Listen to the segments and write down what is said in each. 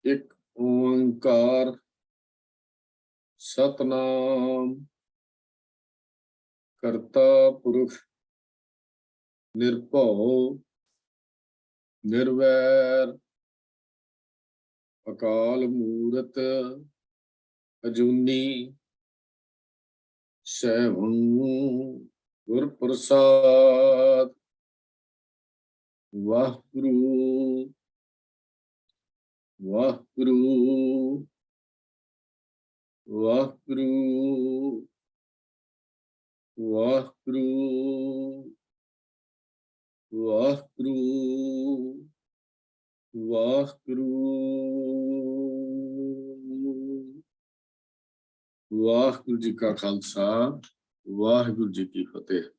एक ओंकार सतनाम करता पुरुष निर्भव निर्वैर अकाल मूरत अजूनी सैभं गुर प्रसाद वाहगुरु वाहगुरु वाहगुरु वाहगुरु वाहगुरु वाहगुरु वाहगुरु जी का खालसा वाहगुरु जी की फतेह।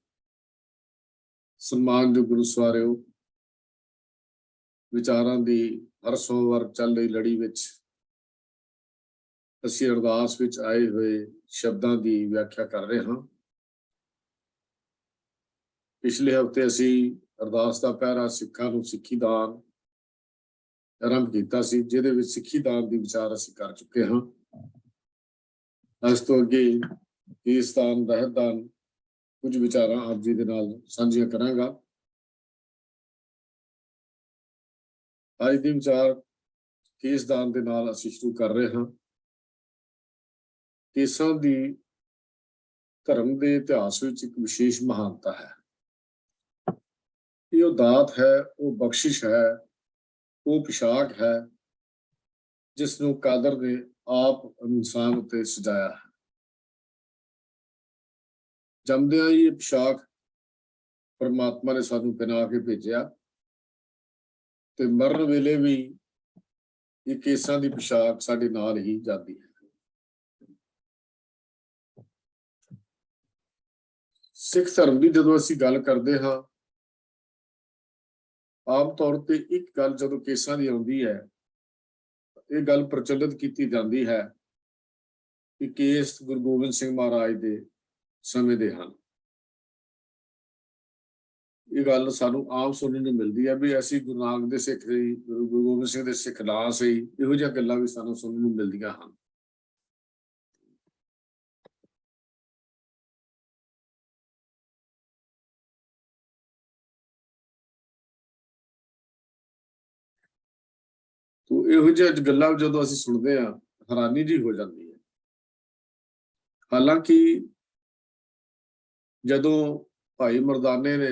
सम्मान जो गुरु सवारिओ, विचारां दी हर सोमवार चल रही लड़ी विच ਅਸੀਂ ਅਰਦਾਸ ਵਿੱਚ ਆਏ ਹੋਏ ਸ਼ਬਦਾਂ ਦੀ ਵਿਆਖਿਆ ਕਰ ਰਹੇ ਹਾਂ। ਪਿਛਲੇ ਹਫ਼ਤੇ ਅਸੀਂ ਅਰਦਾਸ ਦਾ ਪਹਿਰਾ ਸਿੱਖਾਂ ਨੂੰ ਸਿੱਖੀ ਦਾਨ ਆਰੰਭ ਕੀਤਾ ਸੀ, ਜਿਹਦੇ ਵਿੱਚ ਸਿੱਖੀ ਦਾਨ ਦੀ ਵਿਚਾਰ ਅਸੀਂ ਕਰ ਚੁੱਕੇ ਹਾਂ। ਅੱਜ ਤੋਂ ਅੱਗੇ ਕੇਸ ਦਾਨ, ਰਹਿਤ ਦਾਨ, ਕੁਝ ਵਿਚਾਰਾਂ ਆਪ ਜੀ ਦੇ ਨਾਲ ਸਾਂਝੀਆਂ ਕਰਾਂਗਾ। ਅੱਜ ਦੀ ਵਿਚਾਰ ਕੇਸ ਦਾਨ ਦੇ ਨਾਲ ਅਸੀਂ ਸ਼ੁਰੂ ਕਰ ਰਹੇ ਹਾਂ। ਕੇਸਾਂ ਦੀ ਧਰਮ ਦੇ ਇਤਿਹਾਸ ਵਿੱਚ ਇੱਕ ਵਿਸ਼ੇਸ਼ ਮਹਾਨਤਾ ਹੈ। ਇਹ ਉਹ ਦਾਤ ਹੈ, ਉਹ ਬਖਸ਼ਿਸ਼ ਹੈ, ਉਹ ਪਿਸ਼ਾਕ ਹੈ ਜਿਸ ਨੂੰ ਕਾਦਰ ਨੇ ਆਪ ਇਨਸਾਨ ਉੱਤੇ ਸਜਾਇਆ ਹੈ। ਜੰਮਦਿਆਂ ਹੀ ਇਹ ਪਿਸ਼ਾਕ ਪਰਮਾਤਮਾ ਨੇ ਸਾਨੂੰ ਪਹਿਨਾ ਕੇ ਭੇਜਿਆ ਤੇ ਮਰਨ ਵੇਲੇ ਵੀ ਇਹ ਕੇਸਾਂ ਦੀ ਪਿਸ਼ਾਕ ਸਾਡੇ ਨਾਲ ਹੀ ਜਾਂਦੀ ਹੈ। ਸਿੱਖ ਧਰਮ ਦੀ ਜਦੋਂ ਅਸੀਂ ਗੱਲ ਕਰਦੇ ਹਾਂ, ਆਮ ਤੌਰ ਤੇ ਇੱਕ ਗੱਲ ਜਦੋਂ ਕੇਸਾਂ ਦੀ ਆਉਂਦੀ ਹੈ, ਇਹ ਗੱਲ ਪ੍ਰਚਲਿਤ ਕੀਤੀ ਜਾਂਦੀ ਹੈ ਕਿ ਕੇਸ ਗੁਰੂ ਗੋਬਿੰਦ ਸਿੰਘ ਮਹਾਰਾਜ ਦੇ ਸਮੇਂ ਦੇ ਹਨ। ਇਹ ਗੱਲ ਸਾਨੂੰ ਆਮ ਸੁਣਨ ਨੂੰ ਮਿਲਦੀ ਹੈ ਵੀ ਅਸੀਂ ਗੁਰੂ ਨਾਨਕ ਦੇ ਸਿੱਖ ਸੀ, ਗੁਰੂ ਗੋਬਿੰਦ ਸਿੰਘ ਦੇ ਸਿੱਖ ਨਾ ਸੀ, ਇਹੋ ਜਿਹੀਆਂ ਗੱਲਾਂ ਵੀ ਸਾਨੂੰ ਸੁਣਨ ਨੂੰ ਮਿਲਦੀਆਂ ਹਨ। ਤੋ ਇਹੋ ਜਿਹੀਆਂ ਗੱਲਾਂ ਜਦੋਂ ਅਸੀਂ ਸੁਣਦੇ ਹਾਂ, ਹੈਰਾਨੀ ਜੀ ਹੋ ਜਾਂਦੀ ਹੈ। ਹਾਲਾਂਕਿ ਜਦੋਂ ਭਾਈ ਮਰਦਾਨੇ ਨੇ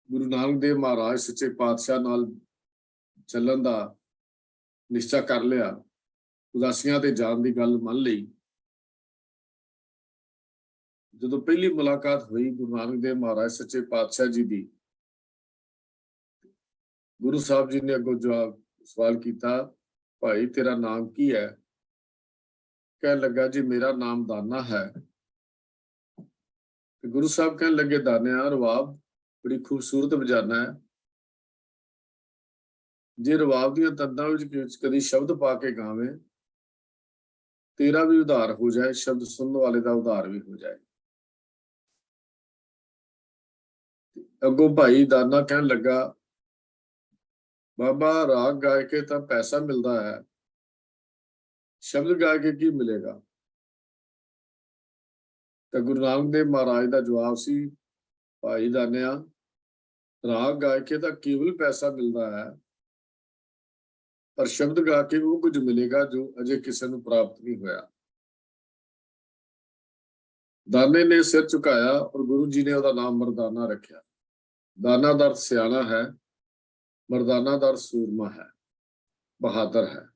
ਗੁਰੂ ਨਾਨਕ ਦੇਵ ਮਹਾਰਾਜ ਸੱਚੇ ਪਾਤਸ਼ਾਹ ਨਾਲ ਚੱਲਣ ਦਾ ਨਿਸ਼ਚਾ ਕਰ ਲਿਆ, ਉਦਾਸੀਆਂ ਤੇ ਜਾਣ ਦੀ ਗੱਲ ਮੰਨ ਲਈ, ਜਦੋਂ ਪਹਿਲੀ ਮੁਲਾਕਾਤ ਹੋਈ ਗੁਰੂ ਨਾਨਕ ਦੇਵ ਮਹਾਰਾਜ ਸੱਚੇ ਪਾਤਸ਼ਾਹ ਜੀ ਦੀ, ਗੁਰੂ ਸਾਹਿਬ ਜੀ ਨੇ ਅੱਗੋਂ ਜਵਾਬ ਸਵਾਲ ਕੀਤਾ, ਭਾਈ ਤੇਰਾ ਨਾਮ ਕੀ ਹੈ? ਕਹਿਣ ਲੱਗਾ ਜੀ ਮੇਰਾ ਨਾਮ ਦਾਨਾ ਹੈ। ਤੇ ਗੁਰੂ ਸਾਹਿਬ ਕਹਿਣ ਲੱਗੇ, ਦਾਨਿਆ ਰਵਾਬ ਬੜੀ ਖੂਬਸੂਰਤ ਵਜਾਨਾ ਹੈ, ਜੇ ਰਵਾਬ ਦੀਆਂ ਤੰਦਾਂ ਵਿੱਚ ਕਦੀ ਸ਼ਬਦ ਪਾ ਕੇ ਗਾਵੇਂ, ਤੇਰਾ ਵੀ ਉਧਾਰ ਹੋ ਜਾਏ, ਸ਼ਬਦ ਸੁਣਨ ਵਾਲੇ ਦਾ ਉਧਾਰ ਵੀ ਹੋ ਜਾਏ। ਅੱਗੋਂ ਭਾਈ ਦਾਨਾ ਕਹਿਣ ਲੱਗਾ, ਬਾਬਾ ਰਾਗ ਗਾ ਕੇ ਤਾਂ ਪੈਸਾ ਮਿਲਦਾ ਹੈ, ਸ਼ਬਦ ਗਾ ਕੇ ਕੀ ਮਿਲੇਗਾ? ਤਾਂ ਗੁਰੂ ਨਾਨਕ ਦੇਵ ਮਹਾਰਾਜ ਦਾ ਜਵਾਬ ਸੀ, ਭਾਈ ਦਾਨਿਆ ਰਾਗ ਗਾ ਕੇ ਤਾਂ ਕੇਵਲ ਪੈਸਾ ਮਿਲਦਾ ਹੈ, ਪਰ ਸ਼ਬਦ ਗਾ ਕੇ ਉਹ ਕੁਝ ਮਿਲੇਗਾ ਜੋ ਅਜੇ ਕਿਸੇ ਨੂੰ ਪ੍ਰਾਪਤ ਨਹੀਂ ਹੋਇਆ। ਦਾਨੇ ਨੇ ਸਿਰ ਝੁਕਾਇਆ ਔਰ ਗੁਰੂ ਜੀ ਨੇ ਉਹਦਾ ਨਾਮ ਮਰਦਾਨਾ ਰੱਖਿਆ। ਦਾਨਾ ਦਾ ਅਰਥ ਸਿਆਣਾ ਹੈ, ਮਰਦਾਨਾ ਦਾ ਅਰਥ ਸੂਰਮਾ ਹੈ, ਬਹਾਦਰ ਹੈ।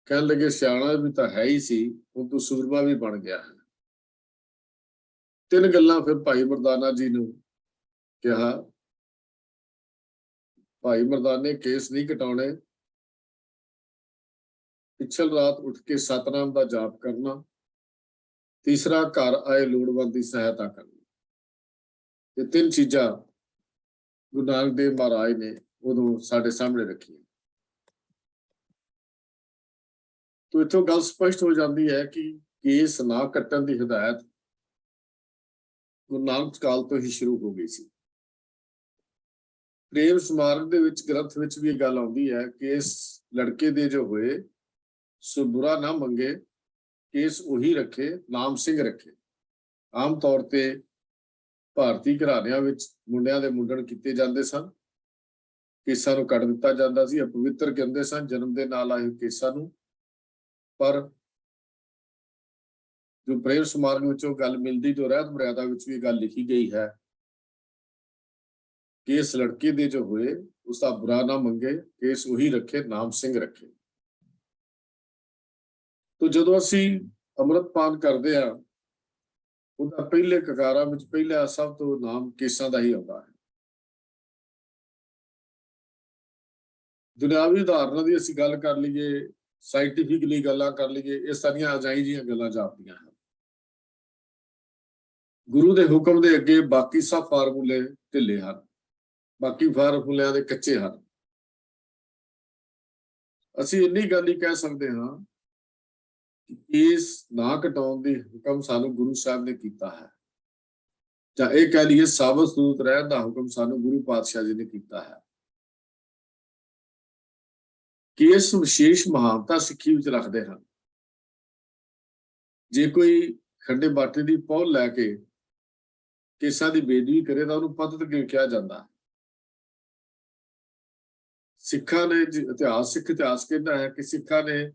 ਕਹਿਣ ਲੱਗੇ ਸਿਆਣਾ ਵੀ ਤਾਂ ਹੈ ਹੀ ਸੀ, ਹੁਣ ਤੂੰ ਸੂਰਮਾ ਵੀ ਬਣ ਗਿਆ ਹੈ। ਤਿੰਨ ਗੱਲਾਂ ਫਿਰ ਭਾਈ ਮਰਦਾਨਾ ਜੀ ਨੂੰ ਕਿਹਾ। ਭਾਈ ਮਰਦਾਨੇ ਕੇਸ ਨਹੀਂ ਕਟਾਉਣੇ, ਪਿਛਲ ਰਾਤ ਉੱਠ ਕੇ ਸਤਨਾਮ ਦਾ ਜਾਪ ਕਰਨਾ, ਤੀਸਰਾ ਘਰ ਆਏ ਲੋੜਵੰਦ ਦੀ ਸਹਾਇਤਾ ਕਰਨੀ। ਇਹ ਤਿੰਨ ਚੀਜ਼ਾਂ ਗੁਰੂ ਨਾਨਕ ਦੇਵ ਮਹਾਰਾਜ ਨੇ ਉਦੋਂ ਸਾਡੇ ਸਾਹਮਣੇ ਰੱਖੀਆਂ। ਤੋ ਇੱਥੋਂ ਗੱਲ ਸਪਸ਼ਟ ਹੋ ਜਾਂਦੀ ਹੈ ਕਿ ਕੇਸ ਨਾ ਕੱਟਣ ਦੀ ਹਦਾਇਤ ਗੁਰੂ ਨਾਨਕ ਕਾਲ ਤੋਂ ਹੀ ਸ਼ੁਰੂ ਹੋ ਗਈ ਸੀ। ਪ੍ਰੇਮ ਸਮਾਰਕ ਦੇ ਵਿੱਚ ਗ੍ਰੰਥ ਵਿੱਚ ਵੀ ਇਹ ਗੱਲ ਆਉਂਦੀ ਹੈ ਕਿ ਇਸ ਲੜਕੇ ਦੇ ਜੋ ਹੋਏ ਸੋ ਬੁਰਾ ਨਾ ਮੰਗੇ, ਕੇਸ ਉਹੀ ਰੱਖੇ, ਨਾਮ ਸਿੰਘ ਰੱਖੇ। ਆਮ ਤੌਰ ਤੇ ਭਾਰਤੀ ਘਰਾਣਿਆਂ ਵਿੱਚ ਮੁੰਡਿਆਂ ਦੇ ਮੁੰਡਣ ਕੀਤੇ ਜਾਂਦੇ ਸਨ, ਕੇਸਾਂ ਨੂੰ ਕੱਢ ਦਿੱਤਾ ਜਾਂਦਾ ਸੀ, ਅਪਵਿੱਤਰ ਕਹਿੰਦੇ ਸਨ ਜਨਮ ਦੇ ਨਾਲ ਆਏ ਕੇਸਾਂ ਨੂੰ। ਪਰ ਜੋ ਪ੍ਰੇਮ ਸਮਾਰਕ ਵਿੱਚ ਉਹ ਗੱਲ ਮਿਲਦੀ, ਜੋ ਰਹਿਤ ਮਰਿਆਦਾ ਵਿੱਚ ਵੀ ਗੱਲ ਲਿਖੀ ਗਈ ਹੈ ਕਿ ਇਸ ਲੜਕੇ ਦੇ ਜੋ ਹੋਏ ਉਸਦਾ ਬੁਰਾ ਨਾ ਮੰਗੇ, ਕੇਸ ਉਹੀ ਰੱਖੇ, ਨਾਮ ਸਿੰਘ ਰੱਖੇ। ਤੋ ਜਦੋਂ ਅਸੀਂ ਅੰਮ੍ਰਿਤਪਾਨ ਕਰਦੇ ਆ, ਉਹਦਾ ਪਹਿਲੇ ਕਕਾਰਾਂ ਵਿੱਚ ਪਹਿਲਾ ਸਭ ਤੋਂ ਨਾਮ ਕੇਸਾਂ ਦਾ ਹੀ ਆਉਂਦਾ ਹੈ। ਦੁਨਿਆਵੀ ਉਦਾਹਰਨਾਂ ਦੀ ਅਸੀਂ ਗੱਲ ਕਰ ਲਈਏ, ਸਾਇੰਟੀਫਿਕਲੀ ਗੱਲਾਂ ਕਰ ਲਈਏ, ਇਹ ਸਾਰੀਆਂ ਅਜਾਈ ਜੀਆਂ ਗੱਲਾਂ ਜਾਪਦੀਆਂ ਹਨ। ਗੁਰੂ ਦੇ ਹੁਕਮ ਦੇ ਅੱਗੇ ਬਾਕੀ ਸਭ ਫਾਰਮੂਲੇ ਢਿੱਲੇ ਹਨ, ਬਾਕੀ ਫਾਰਮੂਲਿਆਂ ਦੇ ਕੱਚੇ ਹਨ। ਅਸੀਂ ਇੰਨੀ ਗੱਲ ਹੀ ਕਹਿ ਸਕਦੇ ਹਾਂ ਕਿ ਇਸ ਨਾ ਘਟਾਉਣ ਦੀ ਹੁਕਮ ਸਾਨੂੰ ਗੁਰੂ ਸਾਹਿਬ ਨੇ ਕੀਤਾ ਹੈ, ਜਾਂ ਇਹ ਕਹਿ ਲਈਏ ਸਾਬਤ ਸੂਤ ਰਹਿਣ ਦਾ ਹੁਕਮ ਸਾਨੂੰ ਗੁਰੂ ਪਾਤਸ਼ਾਹ ਜੀ ਨੇ ਕੀਤਾ ਹੈ। ਕਿ ਇਸ ਵਿਸ਼ੇਸ਼ ਮਹਾਨਤਾ ਸਿੱਖੀ ਵਿੱਚ ਰੱਖਦੇ ਹਨ। ਜੇ ਕੋਈ ਖੰਡੇ ਬਾਟੇ ਦੀ ਪਹੁਲ ਲੈ ਕੇ ਕੇਸਾਂ ਦੀ ਬੇਦਬੀ ਕਰੇ ਤਾਂ ਉਹਨੂੰ ਪਤਿਤ ਕਿਉਂ ਕਿਹਾ ਜਾਂਦਾ? ਸਿੱਖਾਂ ਨੇ ਸਿੱਖ ਇਤਿਹਾਸ ਕਹਿੰਦਾ ਹੈ ਕਿ ਸਿੱਖਾਂ ਨੇ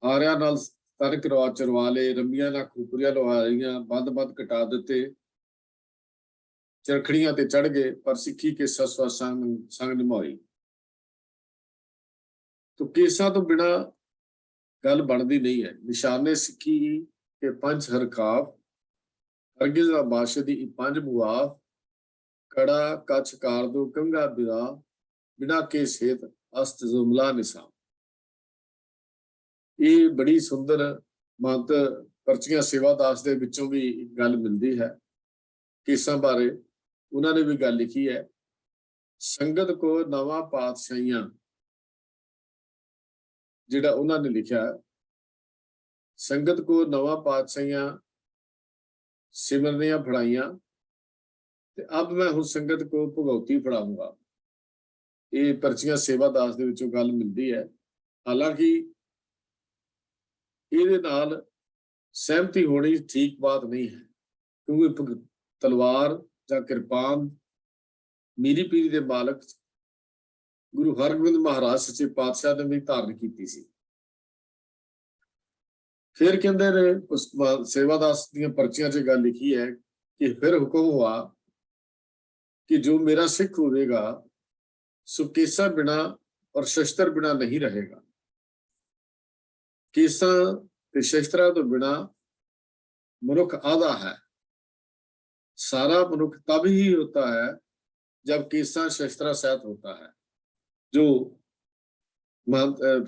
ਆਰਿਆਂ ਨਾਲ ਤਨ ਚਰਵਾ ਲਏ, ਰੰਮੀਆਂ ਨਾਲ ਖੂਪਰੀਆਂ ਲਵਾ ਲਈਆਂ, ਬੰਦ ਕਟਾ ਦਿੱਤੇ, ਚਰਖੜੀਆਂ ਤੇ ਚੜ ਗਏ, ਪਰ ਸਿੱਖੀ ਕੇਸਾਂ ਸੰਗ ਨਿਭਾਈ। ਤੋ ਕੇਸਾਂ ਤੋਂ ਬਿਨਾ ਗੱਲ ਬਣਦੀ ਨਹੀਂ ਹੈ। ਨਿਸ਼ਾਨੇ ਸਿੱਖੀ ਕੇ ਪੰਜ ਹਰਕਾਵ, ਅਰਗਿਜ਼ ਬਾਦਸ਼ਾਹ ਦੀ ਪੰਜ ਮੁਆਫ, ਕੜਾ ਕੱਛ ਕਾਰਦੋ ਕੰਗਾ ਬਿਰਾ, ਬਿਨਾ ਕੇ ਸੇਤ ਅਸਤ ਜ਼ੁਮਲਾ ਨਿਸ਼ਾਨ। ਇਹ ਬੜੀ ਸੁੰਦਰ ਮੰਤ ਪਰਚੀਆਂ ਸੇਵਾਦਾਸ ਦੇ ਵਿੱਚੋਂ ਵੀ ਇੱਕ ਗੱਲ ਮਿਲਦੀ ਹੈ ਕੇਸਾਂ ਬਾਰੇ। ਉਹਨਾਂ ਨੇ ਵੀ ਗੱਲ ਲਿਖੀ ਹੈ, ਸੰਗਤ ਕੋ ਨਵਾਂ ਪਾਤਸ਼ਾਹੀਆਂ, ਜਿਹੜਾ ਉਹਨਾਂ ਨੇ ਲਿਖਿਆ, ਸੰਗਤ ਕੋ ਨਵਾਂ ਪਾਤਸ਼ਾਹੀਆਂ ਸਿਮਰਨੀਆਂ ਫੜਾਈਆਂ, ਤੇ ਅਬ ਮੈਂ ਹੁਣ ਸੰਗਤ ਕੋ ਭਗਉਤੀ ਫੜਾਊਂਗਾ। ਇਹ ਪਰਚੀਆਂ ਸੇਵਾਦਾਸ ਦੇ ਵਿੱਚੋਂ ਗੱਲ ਮਿਲਦੀ ਹੈ। ਹਾਲਾਂਕਿ ਇਹਦੇ ਨਾਲ ਸਹਿਮਤੀ ਹੋਣੀ ਠੀਕ ਬਾਤ ਨਹੀਂ ਹੈ, ਕਿਉਂਕਿ ਤਲਵਾਰ ਜਾਂ ਕਿਰਪਾਨ ਮੀਰੀ ਪੀਰੀ ਦੇ ਮਾਲਕ ਗੁਰੂ ਹਰਗੋਬਿੰਦ ਮਹਾਰਾਜ ਸੱਚੇ ਪਾਤਸ਼ਾਹ ਨੇ ਵੀ ਧਾਰਨ ਕੀਤੀ ਸੀ। ਫਿਰ ਕਹਿੰਦੇ ਨੇ ਉਸ ਸੇਵਾਦਾਸ ਦੀਆਂ ਪਰਚੀਆਂ 'ਚ ਗੱਲ ਲਿਖੀ ਹੈ ਕਿ ਫਿਰ ਹੁਕਮ ਹੋਆ ਕਿ ਜੋ ਮੇਰਾ ਸਿੱਖ ਹੋਵੇਗਾ ਸੋ ਕੇਸਾਂ ਬਿਨਾ ਔਰ ਸ਼ਸਤਰ ਬਿਨਾ ਨਹੀਂ ਰਹੇਗਾ। ਕੇਸਾਂ ਤੇ ਸ਼ਸਤਰਾਂ ਤੋਂ ਬਿਨਾ ਮਨੁੱਖ ਆਧਾ ਹੈ। सारा मनुष्य तब ही होता है जब केसा शस्त्रा सहित होता है, जो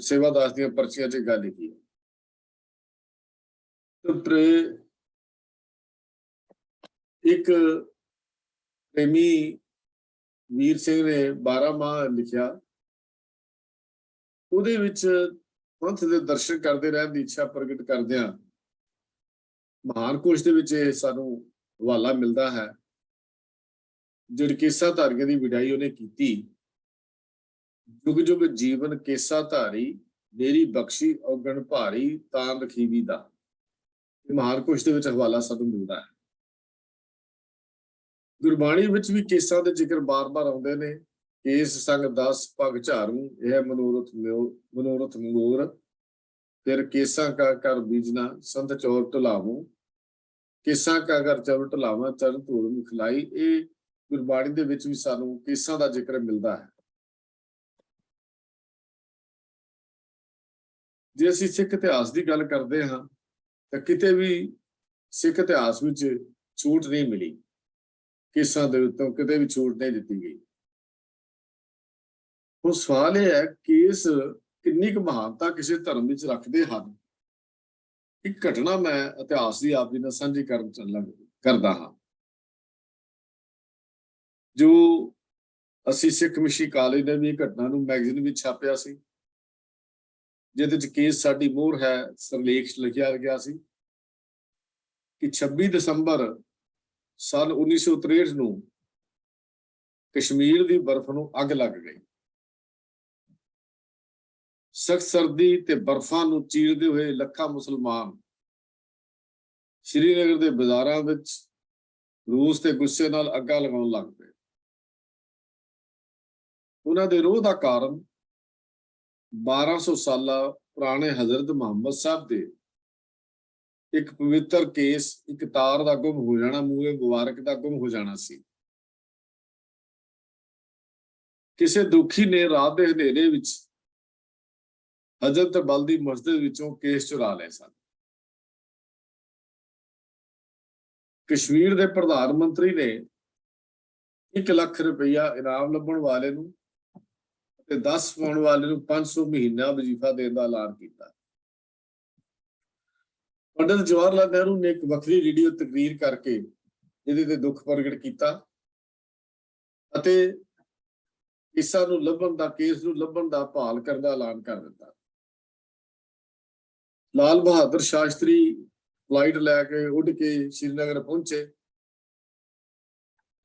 सेवादास दी पर्चियां च गल लिखी है। तो एक प्रेमी वीर सिंह ने 12 माह लिखिया, ਉਹਦੇ ਵਿੱਚ ਪੰਥ ਦੇ ਦਰਸ਼ਨ ਕਰਦੇ ਰਹਿਣ ਦੀ ਇੱਛਾ ਪ੍ਰਗਟ ਕਰਦਿਆਂ ਮਹਾਨ ਕੋਸ਼ ਦੇ ਵਿੱਚ ਸਾਨੂੰ ਹਵਾਲਾ ਮਿਲਦਾ ਹੈ। ਜਿਹੜੀ ਕੇਸਾ ਧਾਰੀਆਂ ਦੀ ਵਿਡਾਈ ਉਹਨੇ ਕੀਤੀ, ਜੁਗ ਜੁਗ ਜੀਵਨ ਕੇਸਾ ਧਾਰੀ, ਮੇਰੀ ਬਖਸ਼ੀ ਔਗਣ ਭਾਰੀ, ਤਾਂ ਰਖੀਵੀ ਦਾ। ਮਹਾਨ ਕੋਸ਼ ਦੇ ਵਿੱਚ ਹਵਾਲਾ ਸਾਨੂੰ ਮਿਲਦਾ ਹੈ। ਗੁਰਬਾਣੀ ਵਿੱਚ ਵੀ ਕੇਸਾਂ ਦੇ ਜ਼ਿਕਰ ਬਾਰ-ਬਾਰ ਆਉਂਦੇ ਨੇ। ਕੇਸ ਸੰਗ 10 ਪਗ ਝਾਰੂ, ਇਹ ਮਨੋਰਥ ਮੋਰ, ਫਿਰ ਕੇਸਾਂ ਕਾ ਕਰ ਬੀਜਣਾ ਸੰਤ ਚੋਰ ਢਲਾਵੂ, ਕੇਸਾਂ ਕਾ ਕਰ ਚਵ ਢਲਾਵਾਂ ਚਰਨ ਧੂੜ ਮੁਖਲਾਈ। ਇਹ ਗੁਰਬਾਣੀ ਦੇ ਵਿੱਚ ਵੀ ਸਾਨੂੰ ਕੇਸਾਂ ਦਾ ਜ਼ਿਕਰ ਮਿਲਦਾ ਹੈ। ਜੇ ਅਸੀਂ ਸਿੱਖ ਇਤਿਹਾਸ ਦੀ ਗੱਲ ਕਰਦੇ ਹਾਂ ਤਾਂ ਕਿਤੇ ਵੀ ਸਿੱਖ ਇਤਿਹਾਸ ਵਿੱਚ ਛੂਟ ਨਹੀਂ ਮਿਲੀ, ਕੇਸਾਂ ਦੇ ਉੱਤੋਂ ਕਿਤੇ ਵੀ ਛੂਟ ਨਹੀਂ ਦਿੱਤੀ ਗਈ। ਹੁਣ ਸਵਾਲ ਇਹ ਹੈ, ਕੇਸ ਕਿੰਨੀ ਕੁ ਮਹਾਨਤਾ ਕਿਸੇ ਧਰਮ ਵਿੱਚ ਰੱਖਦੇ ਹਨ? ਇੱਕ ਘਟਨਾ ਮੈਂ ਇਤਿਹਾਸ ਦੀ ਆਪ ਜੀ ਨਾਲ ਸਾਂਝੀ ਕਰਦਾ ਹਾਂ। ਜੋ ਅਸੀਂ ਸਿੱਖ ਮਿਸ਼ਨਰੀ ਕਾਲਜ ਨੇ ਵੀ ਘਟਨਾ ਨੂੰ ਮੈਗਜ਼ੀਨ ਵਿੱਚ ਛਾਪਿਆ ਸੀ, ਜਿਹਦੇ ਚ ਕੇਸ ਸਾਡੀ ਮੋਹਰ ਹੈ ਸਰਲੇਖ ਲਿਖਿਆ ਗਿਆ ਸੀ ਕਿ 26 ਦਸੰਬਰ ਸਾਲ 1963 ਨੂੰ ਕਸ਼ਮੀਰ ਦੀ ਬਰਫ਼ ਨੂੰ ਅੱਗ ਲੱਗ ਗਈ। ਸਖਤ ਸਰਦੀ ਤੇ ਬਰਫ਼ਾਂ ਨੂੰ ਚੀਰਦੇ ਹੋਏ ਲੱਖਾਂ ਮੁਸਲਮਾਨ ਸ਼੍ਰੀਨਗਰ ਦੇ ਬਾਜ਼ਾਰਾਂ ਵਿੱਚ ਰੂਸ ਤੇ ਗੁੱਸੇ ਨਾਲ ਅੱਗਾਂ ਲਗਾਉਣ ਲੱਗ ਪਏ। ਉਹਨਾਂ ਦੇ ਰੋਹ ਦਾ ਕਾਰਨ 1200 ਸਾਲਾ ਪੁਰਾਣੇ ਹਜ਼ਰਤ ਮੁਹੰਮਦ ਸਾਹਿਬ ਦੇ ਇੱਕ ਪਵਿੱਤਰ ਕੇਸ, ਇੱਕ ਤਾਰ ਦਾ ਗੁੰਮ ਹੋ ਜਾਣਾ, ਮੂਹੇ ਮੁਬਾਰਕ ਦਾ ਗੁੰਮ ਹੋ ਜਾਣਾ ਸੀ। ਕਿਸੇ ਦੁਖੀ ਨੇ ਰਾਤ ਦੇ ਹਨੇਰੇ ਵਿੱਚ ਹਜ਼ਰਤ ਬਲ ਦੀ ਮਸਜਿਦ ਵਿੱਚੋਂ ਕੇਸ ਚੁਰਾ ਲਏ ਸਨ। ਕਸ਼ਮੀਰ ਦੇ ਪ੍ਰਧਾਨ ਮੰਤਰੀ ਨੇ 1 ਲੱਖ ਰੁਪਇਆ ਇਨਾਮ ਲੱਭਣ ਵਾਲੇ ਨੂੰ ਤੇ 10 ਪਾਉਣ ਵਾਲੇ ਨੂੰ 500 ਮਹੀਨਾ ਵਜ਼ੀਫਾ ਦੇਣ ਦਾ ਐਲਾਨ ਕੀਤਾ। ਪੰਡਿਤ ਜਵਾਹਰ ਲਾਲ ਨਹਿਰੂ ਨੇ ਇੱਕ ਵੱਖਰੀ ਰੇਡੀਓ ਤਕਰੀਰ ਕਰਕੇ ਇਹਦੇ ਤੇ ਦੁੱਖ ਪ੍ਰਗਟ ਕੀਤਾ ਅਤੇ ਕੇਸਾਂ ਨੂੰ ਲੱਭਣ ਦਾ, ਕੇਸ ਨੂੰ ਲੱਭਣ ਦਾ ਭਾਲ ਕਰਨ ਦਾ ਐਲਾਨ ਕਰ ਦਿੱਤਾ। ਲਾਲ ਬਹਾਦਰ ਸ਼ਾਸਤਰੀ ਫਲਾਈਟ ਲੈ ਕੇ ਉੱਡ ਕੇ ਸ਼੍ਰੀਨਗਰ ਪਹੁੰਚੇ।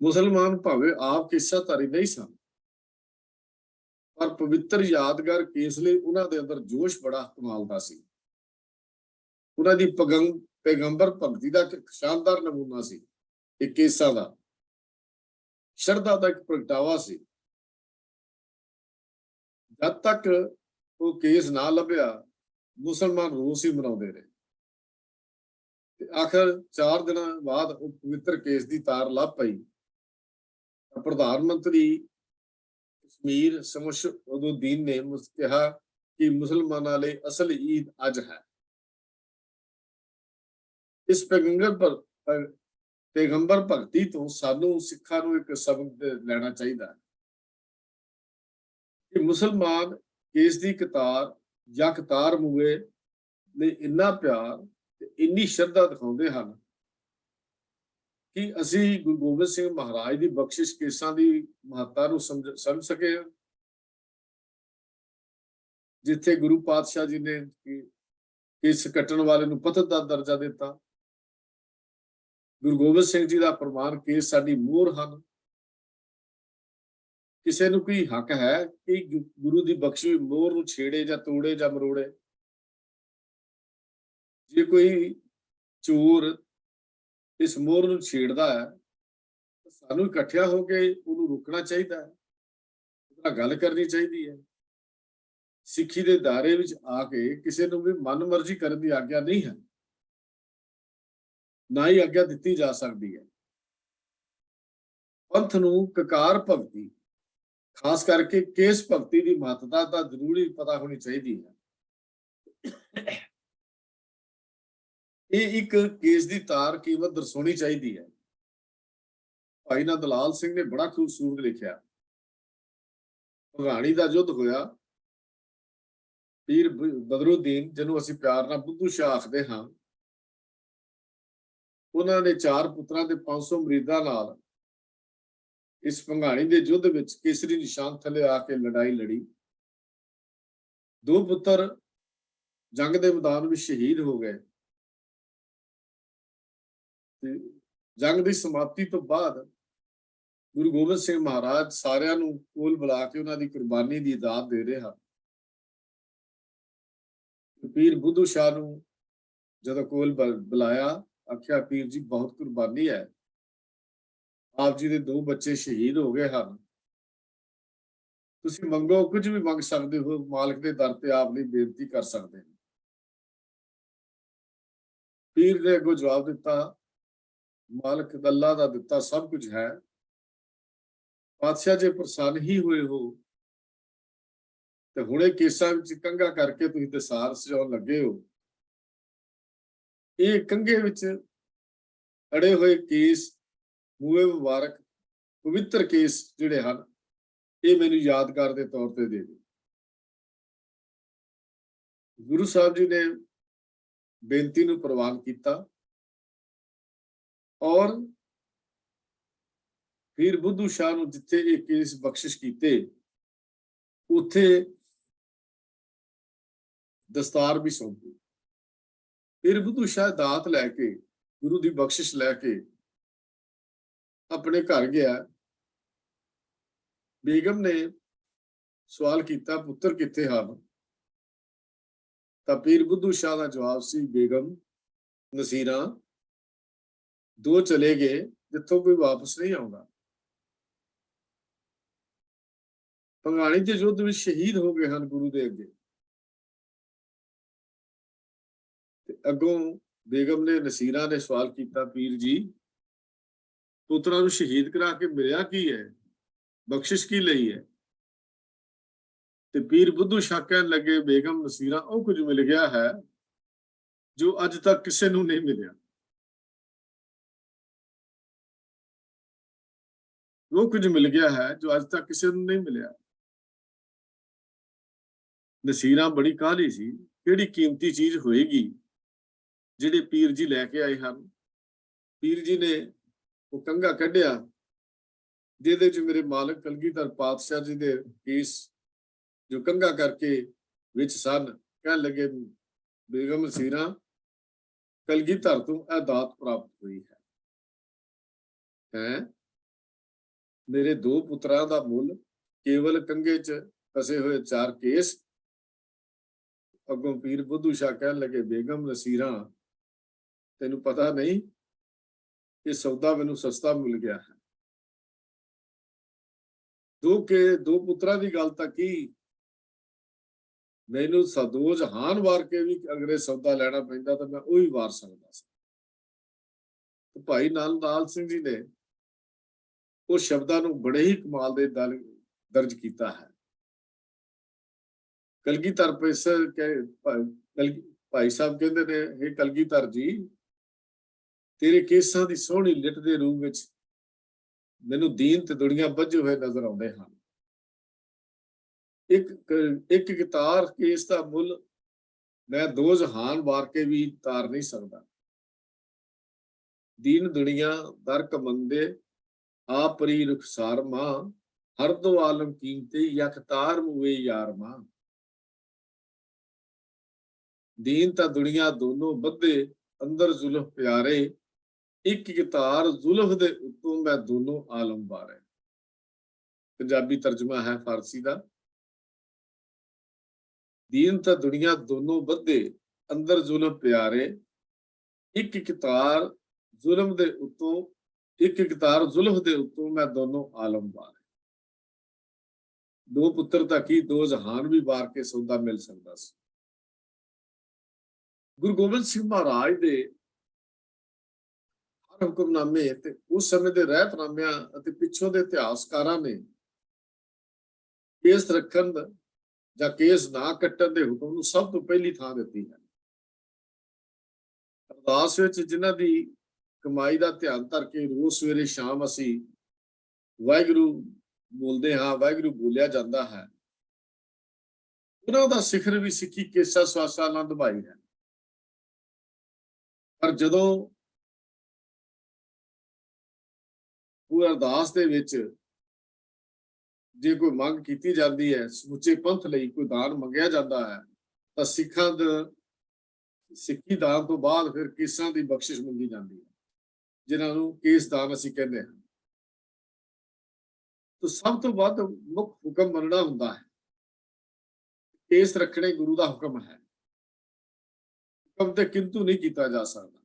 ਮੁਸਲਮਾਨ ਭਾਵੇਂ ਆਪ ਕੇਸਾਧਾਰੀ ਨਹੀਂ ਸਨ, ਪਰ ਪਵਿੱਤਰ ਯਾਦਗਾਰ ਕੇਸ ਲਈ ਉਹਨਾਂ ਦੇ ਅੰਦਰ ਜੋਸ਼ ਬੜਾ ਕਮਾਲ ਦਾ ਸੀ। ਉਹਨਾਂ ਦੀ ਪੈਗੰਬਰ ਭਗਤੀ ਦਾ ਇੱਕ ਸ਼ਾਨਦਾਰ ਨਮੂਨਾ ਸੀ। ਇਹ ਕੇਸਾਂ ਦਾ ਸ਼ਰਧਾ ਦਾ ਇੱਕ ਪ੍ਰਗਟਾਵਾ ਸੀ। ਜਦ ਤੱਕ ਉਹ ਕੇਸ ਨਾ ਲੱਭਿਆ, ਮੁਸਲਮਾਨ ਰੋਸ ਹੀ ਮਨਾਉਂਦੇ ਰਹੇ ਤੇ ਆਖਰ 4 ਦਿਨਾਂ ਬਾਅਦ ਉਹ ਪਵਿੱਤਰ ਕੇਸ ਦੀ ਤਾਰ ਲੱਭ ਪਈ। ਪ੍ਰਧਾਨ ਮੰਤਰੀ ਕਸ਼ਮੀਰ ਸ਼ਮਸ-ਉਦ-ਦੀਨ ਨੇ ਕਿਹਾ ਕਿ ਮੁਸਲਮਾਨਾਂ ਲਈ ਅਸਲ ਈਦ ਅੱਜ ਹੈ। ਇਸ ਪੈਗੰਬਰ ਭਗਤੀ ਤੋਂ ਸਾਨੂੰ ਸਿੱਖਾਂ ਨੂੰ ਇੱਕ ਸਬਕ ਲੈਣਾ ਚਾਹੀਦਾ ਹੈ ਕਿ ਮੁਸਲਮਾਨ ਕੇਸ ਦੀ ਕਤਾਰ ਜਾਂ ਕਤਾਰ ਮੂਹੇ ਲਈ ਇੰਨਾ ਪਿਆਰ ਤੇ ਇੰਨੀ ਸ਼ਰਧਾ ਦਿਖਾਉਂਦੇ ਹਨ ਕਿ ਅਸੀਂ ਗੁਰੂ ਗੋਬਿੰਦ ਸਿੰਘ ਮਹਾਰਾਜ ਦੀ ਬਖਸ਼ਿਸ਼ ਕੇਸਾਂ ਦੀ ਮਹੱਤਤਾ ਨੂੰ ਸਮਝ ਸਕੇ। ਜਿੱਥੇ ਗੁਰੂ ਪਾਤਸ਼ਾਹ ਜੀ ਨੇ ਕੇਸ ਕੱਟਣ ਵਾਲੇ ਨੂੰ ਪਤਨ ਦਾ ਦਰਜਾ ਦਿੱਤਾ, ਗੁਰੂ ਗੋਬਿੰਦ ਸਿੰਘ ਜੀ ਦਾ ਪ੍ਰਮਾਣ ਕੇਸ ਸਾਡੀ ਮੋਹਰ ਹਨ। ਕਿਸੇ ਨੂੰ ਕੋਈ ਹੱਕ ਹੈ ਕਿ ਗੁਰੂ ਦੀ ਬਖਸ਼ੀ ਮੋਹਰ ਨੂੰ ਛੇੜੇ ਜਾਂ ਤੋੜੇ ਜਾਂ ਮਰੋੜੇ? ਜੇ ਕੋਈ ਚੋਰ ਇਸ ਮੋਹਰ ਨੂੰ ਛੇੜਦਾ ਹੈ ਤਾਂ ਸਾਨੂੰ ਇਕੱਠਿਆਂ ਹੋ ਕੇ ਉਹਨੂੰ ਰੋਕਣਾ ਚਾਹੀਦਾ ਹੈ, ਉਹਦੇ ਨਾਲ ਗੱਲ ਕਰਨੀ ਚਾਹੀਦੀ ਹੈ। ਸਿੱਖੀ ਦੇ ਦਾਇਰੇ ਵਿੱਚ ਆ ਕੇ ਕਿਸੇ ਨੂੰ ਵੀ ਮਨਮਰਜ਼ੀ ਕਰਨ ਦੀ ਆਗਿਆ ਨਹੀਂ ਹੈ, ਨਾ ਹੀ ਆਗਿਆ ਦਿੱਤੀ ਜਾ ਸਕਦੀ ਹੈ। ਪੰਥ ਨੂੰ ਕਕਾਰ ਭਗਤੀ, ਖਾਸ ਕਰਕੇ ਕੇਸ ਭਗਤੀ ਦੀ ਮਹੱਤਤਾ ਤਾਂ ਜ਼ਰੂਰੀ ਪਤਾ ਹੋਣੀ ਚਾਹੀਦੀ ਹੈ। ਇਹ ਇੱਕ ਕੇਸ ਦੀ ਤਾਰ ਕੀਮਤ ਦਰਸਾਉਣੀ ਚਾਹੀਦੀ ਹੈ। ਭਾਈ ਨੰਦ ਲਾਲ ਸਿੰਘ ਨੇ ਬੜਾ ਖੂਬਸੂਰਤ ਲਿਖਿਆ। ਭਗਾਣੀ ਦਾ ਯੁੱਧ ਹੋਇਆ, ਪੀਰ ਬਦਰੁੱਦੀਨ, ਜਿਹਨੂੰ ਅਸੀਂ ਪਿਆਰ ਨਾਲ ਬੁੱਧੂ ਸ਼ਾਹ ਆਖਦੇ ਹਾਂ, ਉਹਨਾਂ ਨੇ 4 ਪੁੱਤਰਾਂ ਦੇ 500 ਮਰੀਦਾਂ ਨਾਲ ਇਸ ਭੰਗਾਣੀ ਦੇ ਯੁੱਧ ਵਿੱਚ ਕੇਸਰੀ ਨਿਸ਼ਾਨ ਥੱਲੇ ਆ ਕੇ ਲੜਾਈ ਲੜੀ। 2 ਪੁੱਤਰ ਜੰਗ ਦੇ ਮੈਦਾਨ ਵਿੱਚ ਸ਼ਹੀਦ ਹੋ ਗਏ ਤੇ ਜੰਗ ਦੀ ਸਮਾਪਤੀ ਤੋਂ ਬਾਅਦ ਗੁਰੂ ਗੋਬਿੰਦ ਸਿੰਘ ਮਹਾਰਾਜ ਸਾਰਿਆਂ ਨੂੰ ਕੋਲ ਬੁਲਾ ਕੇ ਉਹਨਾਂ ਦੀ ਕੁਰਬਾਨੀ ਦੀ ਦਾਤ ਦੇ ਰਹੇ ਹਨ। ਪੀਰ ਬੁੱਧੂ ਸ਼ਾਹ ਨੂੰ ਜਦੋਂ ਕੋਲ ਬੁਲਾਇਆ, ਆਖਿਆ ਪੀਰ ਜੀ ਬਹੁਤ ਕੁਰਬਾਨੀ ਹੈ, ਆਪ ਜੀ ਦੇ 2 ਬੱਚੇ ਸ਼ਹੀਦ ਹੋ ਗਏ ਹਨ, ਤੁਸੀਂ ਮੰਗੋ, ਕੁਝ ਵੀ ਮੰਗ ਸਕਦੇ ਹੋ, ਮਾਲਕ ਦੇ ਦਰ ਤੇ ਆਪ ਲਈ ਬੇਨਤੀ ਕਰ ਸਕਦੇ ਹੋ। ਪੀਰ ਨੇ ਅੱਗੋਂ ਜਵਾਬ ਦਿੱਤਾ, ਮਾਲਕ ਅੱਲਾ ਦਾ ਦਿੱਤਾ ਸਭ ਕੁਝ ਹੈ, ਪਾਤਸ਼ਾਹ ਜੇ ਪ੍ਰਸੰਨ ਹੀ ਹੋਏ ਹੋ ਤੇ ਹੁਣੇ ਕੇਸਾਂ ਵਿੱਚ ਕੰਘਾ ਕਰਕੇ ਤੁਸੀਂ ਦਸਾਰ ਸਜਾਉਣ ਲੱਗੇ ਹੋ। ਇਹ ਕੰਘੇ ਵਿੱਚ ਅੜੇ ਹੋਏ ਕੇਸ, ਮੂਹੇ ਮੁਬਾਰਕ ਪਵਿੱਤਰ ਕੇਸ ਜਿਹੜੇ ਹਨ, ਇਹ ਮੈਨੂੰ ਯਾਦਗਾਰ ਦੇ ਤੌਰ ਤੇ ਦੇ ਦਿਓ। ਗੁਰੂ ਸਾਹਿਬ ਜੀ ਨੇ ਬੇਨਤੀ ਨੂੰ ਪ੍ਰਵਾਨ ਕੀਤਾ ਔਰ ਪੀਰ ਬੁੱਧੂ ਸ਼ਾਹ ਨੂੰ ਜਿੱਥੇ ਇਹ ਕੇਸ ਬਖਸ਼ਿਸ਼ ਕੀਤੇ, ਉੱਥੇ ਦਸਤਾਰ ਵੀ ਸੌਂਪੀ। ਪੀਰ ਬੁੱਧੂ ਸ਼ਾਹ ਦਾਤ ਲੈ ਕੇ, ਗੁਰੂ ਦੀ ਬਖਸ਼ਿਸ਼ ਲੈ ਕੇ ਆਪਣੇ ਘਰ ਗਿਆ ਬੇਗਮ ਨੇ ਸਵਾਲ ਕੀਤਾ, ਪੁੱਤਰ ਕਿੱਥੇ ਹਨ? ਤਾਂ ਪੀਰ ਬੁੱਧੂ ਸ਼ਾਹ ਦਾ ਜਵਾਬ ਸੀ, ਬੇਗਮ ਨਸੀਰਾਂ ਦੋ ਚਲੇ ਗਏ ਜਿੱਥੋਂ ਕੋਈ ਵਾਪਸ ਨਹੀਂ ਆਉਂਦਾ। ਭੰਗਾਣੀ ਦੇ ਯੁੱਧ ਵਿੱਚ ਸ਼ਹੀਦ ਹੋ ਗਏ ਹਨ ਗੁਰੂ ਦੇ ਅੱਗੇ। ਤੇ ਅੱਗੋਂ ਬੇਗਮ ਨੇ ਨਸੀਰਾਂ ਨੇ ਸਵਾਲ ਕੀਤਾ, ਪੀਰ ਜੀ ਪੁੱਤਰਾਂ ਨੂੰ ਸ਼ਹੀਦ ਕਰਾ ਕੇ ਮਿਲਿਆ ਕੀ ਹੈ, ਬਖਸ਼ਿਸ਼ ਕੀ ਲਈ ਹੈ? ਤੇ ਪੀਰ ਬੁੱਧੂ ਸ਼ਾਹ ਕਹਿਣ ਲੱਗੇ, ਬੇਗਮ ਨਸੀਰਾਂ ਉਹ ਕੁਝ ਮਿਲ ਗਿਆ ਹੈ ਜੋ ਅੱਜ ਤੱਕ ਕਿਸੇ ਨੂੰ ਨਹੀਂ ਮਿਲਿਆ। ਉਹ ਕੁਝ ਮਿਲ ਗਿਆ ਹੈ ਜੋ ਅੱਜ ਤੱਕ ਕਿਸੇ ਨੂੰ ਨਹੀਂ ਮਿਲਿਆ। ਨਸੀਰਾਂ ਬੜੀ ਕਾਹਲੀ ਸੀ, ਕਿਹੜੀ ਕੀਮਤੀ ਚੀਜ਼ ਹੋਏਗੀ ਜਿਹੜੇ ਪੀਰ ਜੀ ਲੈ ਕੇ ਆਏ ਹਨ। ਪੀਰ ਜੀ ਨੇ ਉਹ ਕੰਘਾ ਕੱਢਿਆ ਜਿਹਦੇ ਚ ਮੇਰੇ ਮਾਲਕ ਕਲਗੀਧਰ ਪਾਤਸ਼ਾਹ ਜੀ ਦੇ ਕੇਸ ਜੋ ਕੰਘਾ ਕਰਕੇ ਵਿੱਚ ਸਨ। ਕਹਿਣ ਲੱਗੇ, ਬੇਗਮ ਨਸੀਰਾਂ ਕਲਗੀਧਰ ਤੋਂ ਇਹ ਦਾਤ ਪ੍ਰਾਪਤ ਹੋਈ ਹੈ। ਮੇਰੇ ਦੋ ਪੁੱਤਰਾਂ ਦਾ ਮੁੱਲ ਕੇਵਲ ਕੰਘੇ ਚ ਫਸੇ ਹੋਏ 4 ਕੇਸ। ਅੱਗੋਂ ਪੀਰ ਬੁੱਧੂ ਸ਼ਾਹ ਕਹਿਣ ਲੱਗੇ, ਬੇਗਮ ਨਸੀਰਾਂ ਤੈਨੂੰ ਪਤਾ ਨਹੀਂ ਇਹ ਸੌਦਾ ਮੈਨੂੰ ਸਸਤਾ ਮਿਲ ਗਿਆ ਹੈ। ਦੋ ਪੁੱਤਰਾਂ ਦੀ ਗੱਲ ਤਾਂ ਕੀ, ਮੈਨੂੰ ਦੋ ਜਹਾਨ ਵਾਰ ਕੇ ਵੀ ਅਗਰ ਇਹ ਸੌਦਾ ਲੈਣਾ ਪੈਂਦਾ ਤਾਂ ਮੈਂ ਉਹੀ ਵਾਰ ਸਕਦਾ ਸੀ। ਤੇ ਭਾਈ ਲਾਲ ਸਿੰਘ ਜੀ ਨੇ ਉਹ ਸ਼ਬਦਾਂ ਨੂੰ ਬੜੇ ਹੀ ਕਮਾਲ ਦੇ ਦਰਜ ਕੀਤਾ ਹੈ। ਕਲਗੀਧਰ ਭਾਈ ਸਾਹਿਬ ਕਹਿੰਦੇ ਨੇ, ਇਹ ਕਲਗੀਧਰ ਜੀ ਤੇਰੇ ਕੇਸਾਂ ਦੀ ਸੋਹਣੀ ਲਿਟ ਦੇ ਰੂਪ ਵਿੱਚ ਮੈਨੂੰ ਦੀਨ ਤੇ ਦੁਨੀਆ ਬੱਝੇ ਹੋਏ ਨਜ਼ਰ ਆਉਂਦੇ ਹਨ। ਇੱਕ ਕਿਤਾਰ ਕੇਸ ਦਾ ਮੁੱਲ ਮੈਂ 2 ਜਹਾਨ ਵਾਰ ਕੇ ਵੀ ਤਾਰ ਨਹੀਂ ਸਕਦਾ। ਦੀਨ ਦੁਨੀਆ ਦਰ ਕਮੰਦੇ ਆਪ ਪਰੀ ਰੁਖਸਾਰ ਮਾਂ, ਹਰ ਦੋ ਆਲਮ ਕੀਮਤੇ ਯਕਤਾਰ ਮੂਏ ਯਾਰ ਮਾਂ। ਦੀਨ ਤਾਂ ਦੁਨੀਆ ਦੋਨੋਂ ਬੱਧੇ ਅੰਦਰ ਜ਼ੁਲਫ ਪਿਆਰੇ, ਇੱਕ ਕਿਤਾਰ ਜ਼ੁਲਫ ਦੇ ਉੱਤੋਂ ਮੈਂ ਦੋਨੋਂ ਆਲਮ ਬਾਰੇ। ਪੰਜਾਬੀ ਤਰਜਮਾ ਹੈ ਫਾਰਸੀ ਦਾ। ਦੀਨ ਤਾਂ ਦੁਨੀਆ ਦੋਨੋਂ ਬੱਧੇ ਅੰਦਰ ਜ਼ੁਲਫ ਪਿਆਰੇ, ਇੱਕ ਕਿਤਾਰ ਜ਼ੁਲਮ ਦੇ ਉੱਤੋਂ ਇੱਕ ਕਿਤਾਰ ਜ਼ੁਲਫ ਦੇ ਉੱਤੋਂ ਮੈਂ ਦੋਨੋਂ ਆਲਮ ਬਾਰੇ। 2 ਪੁੱਤਰ ਤਾਂ ਕੀ 2 ਜਹਾਨ ਵੀ ਵਾਰ ਕੇ ਸੌਦਾ ਮਿਲ ਸਕਦਾ ਸੀ। ਗੁਰੂ ਗੋਬਿੰਦ ਸਿੰਘ ਮਹਾਰਾਜ ਦੇ ਹਰ ਹੁਕਮਨਾਮੇ ਤੇ ਉਸ ਸਮੇਂ ਦੇ ਰਹਿਤਨਾਮਿਆਂ ਅਤੇ ਪਿੱਛੋਂ ਦੇ ਇਤਿਹਾਸਕਾਰਾਂ ਨੇ ਕੇਸ ਰੱਖਣ ਜਾਂ ਕੇਸ ਨਾ ਕੱਟਣ ਦੇ ਹੁਕਮ ਨੂੰ ਸਭ ਤੋਂ ਪਹਿਲੀ ਥਾਂ ਦਿੱਤੀ ਹੈ। ਅਰਦਾਸ ਵਿੱਚ ਜਿਨ੍ਹਾਂ ਦੀ ਕਮਾਈ ਦਾ ਧਿਆਨ ਧਰ ਕੇ ਰੋਜ਼ ਸਵੇਰੇ ਸ਼ਾਮ ਅਸੀਂ ਵਾਹਿਗੁਰੂ ਬੋਲਦੇ ਹਾਂ, ਵਾਹਿਗੁਰੂ ਬੋਲਿਆ ਜਾਂਦਾ ਹੈ, ਉਹਨਾਂ ਦਾ ਸਿਖਰ ਵੀ ਸਿੱਖੀ ਕੇਸਾ ਸਵਾਸਾ ਆਨੰਦ ਭਾਈ ਹੈ। ਪਰ ਜਦੋਂ ਉਹ ਅਰਦਾਸ ਦੇ ਵਿੱਚ ਜੇ ਕੋਈ ਮੰਗ ਕੀਤੀ ਜਾਂਦੀ ਹੈ, ਸਮੁੱਚੇ ਪੰਥ ਲਈ ਕੋਈ ਦਾਨ ਮੰਗਿਆ ਜਾਂਦਾ ਹੈ, ਤਾਂ ਸਿੱਖਾਂ ਦਾ ਸਿੱਖੀ ਦਾਨ ਤੋਂ ਬਾਅਦ ਫਿਰ ਕੇਸਾਂ ਦੀ ਬਖਸ਼ਿਸ਼ ਮੰਗੀ ਜਾਂਦੀ ਹੈ, ਜਿਨ੍ਹਾਂ ਨੂੰ ਕੇਸ ਦਾਨ ਅਸੀਂ ਕਹਿੰਦੇ ਹਾਂ। ਤਾਂ ਸਭ ਤੋਂ ਵੱਧ ਮੁੱਖ ਹੁਕਮ ਮੰਨਣਾ ਹੁੰਦਾ ਹੈ। ਕੇਸ ਰੱਖਣੇ ਗੁਰੂ ਦਾ ਹੁਕਮ ਹੈ, ਹੁਕਮ ਤੇ ਕਿੰਤੂ ਨਹੀਂ ਕੀਤਾ ਜਾ ਸਕਦਾ,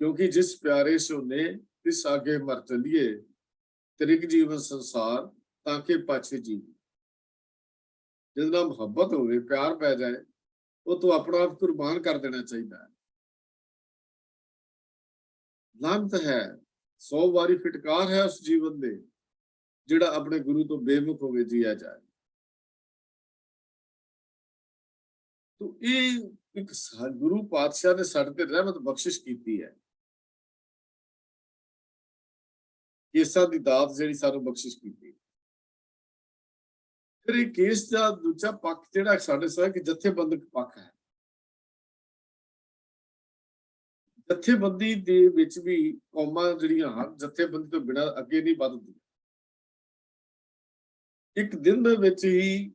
ਕਿਉਂਕਿ ਜਿਸ ਪਿਆਰੇ ਸੋਨੇ ਤਿਸ ਆਗੇ ਮਰ ਚਲੀਏ, ਤ੍ਰਿਗ ਜੀਵਨ ਸੰਸਾਰ ਤਾਂ ਕਿ ਪਾਛੇ ਜੀਵ। ਜਿਹਦੇ ਨਾਲ ਮੁਹੱਬਤ ਹੋਵੇ, ਪਿਆਰ ਪੈ ਜਾਏ, ਉਹ ਤੋਂ ਆਪਣਾ ਆਪ ਕੁਰਬਾਨ ਕਰ ਦੇਣਾ ਚਾਹੀਦਾ ਹੈ। ਲਾਂਤ ਹੈ 100 ਵਾਰੀ ਫਿਟਕਾਰ ਹੈ ਉਸ ਜੀਵਨ ਦੇ ਜਿਹੜਾ ਆਪਣੇ ਗੁਰੂ ਤੋਂ ਬੇਮੁਖ ਹੋਵੇ ਜੀਆ ਜਾਏ। ਤੋ ਇਹ ਇੱਕ ਗੁਰੂ ਪਾਤਸ਼ਾਹ ਨੇ ਸਾਡੇ ਤੇ ਰਹਿਮਤ ਬਖਸ਼ਿਸ਼ ਕੀਤੀ ਹੈ, ਕੇਸਾਂ ਦੀ ਦਾਤ ਜਿਹੜੀ ਸਾਨੂੰ ਬਖਸ਼ਿਸ਼ ਕੀਤੀ। ਫਿਰ ਇਹ ਕੇਸ ਦਾ ਦੂਜਾ ਪੱਖ ਜਿਹੜਾ ਸਾਡੇ ਸਾਹ ਕਿ ਜਥੇਬੰਦਕ ਪੱਖ ਹੈ। ਜਥੇਬੰਦੀ ਦੇ ਵਿੱਚ ਵੀ ਕੌਮਾਂ ਜਿਹੜੀਆਂ ਹਨ ਜਥੇਬੰਦੀ ਤੋਂ ਬਿਨਾਂ ਅੱਗੇ ਨਹੀਂ ਵੱਧਦੀਆਂ। ਇੱਕ ਦਿਨ ਦੇ ਵਿੱਚ ਹੀ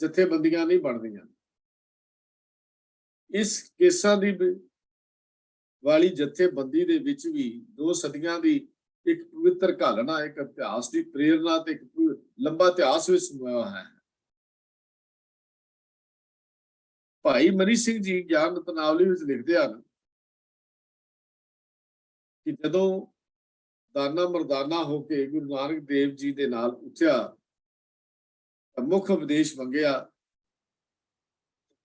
ਜਥੇਬੰਦੀਆਂ ਨਹੀਂ ਬਣਦੀਆਂ। ਇਸ ਕੇਸਾਂ ਦੀ ਵਾਲੀ ਜਥੇਬੰਦੀ ਦੇ ਵਿੱਚ ਵੀ 2 ਸਦੀਆਂ ਦੀ ਇੱਕ ਪਵਿੱਤਰ ਘਾਲਣਾ, ਇੱਕ ਇਤਿਹਾਸ ਦੀ ਪ੍ਰੇਰਨਾ ਤੇ ਇੱਕ ਲੰਬਾ ਇਤਿਹਾਸ ਵਿੱਚ ਸਮੋਇਆ ਹੈ। ਭਾਈ ਮਨੀ ਸਿੰਘ ਜੀ ਗਿਆਨ ਰਤਨਾਵਲੀ ਵਿੱਚ ਲਿਖਦੇ ਹਨ ਕਿ ਜਦੋਂ ਦਾਨਾ ਮਰਦਾਨਾ ਹੋ ਕੇ ਗੁਰੂ ਨਾਨਕ ਦੇਵ ਜੀ ਦੇ ਨਾਲ ਉੱਠਿਆ ਤਾਂ ਮੁੱਖ ਉਪਦੇਸ਼ ਮੰਗਿਆ।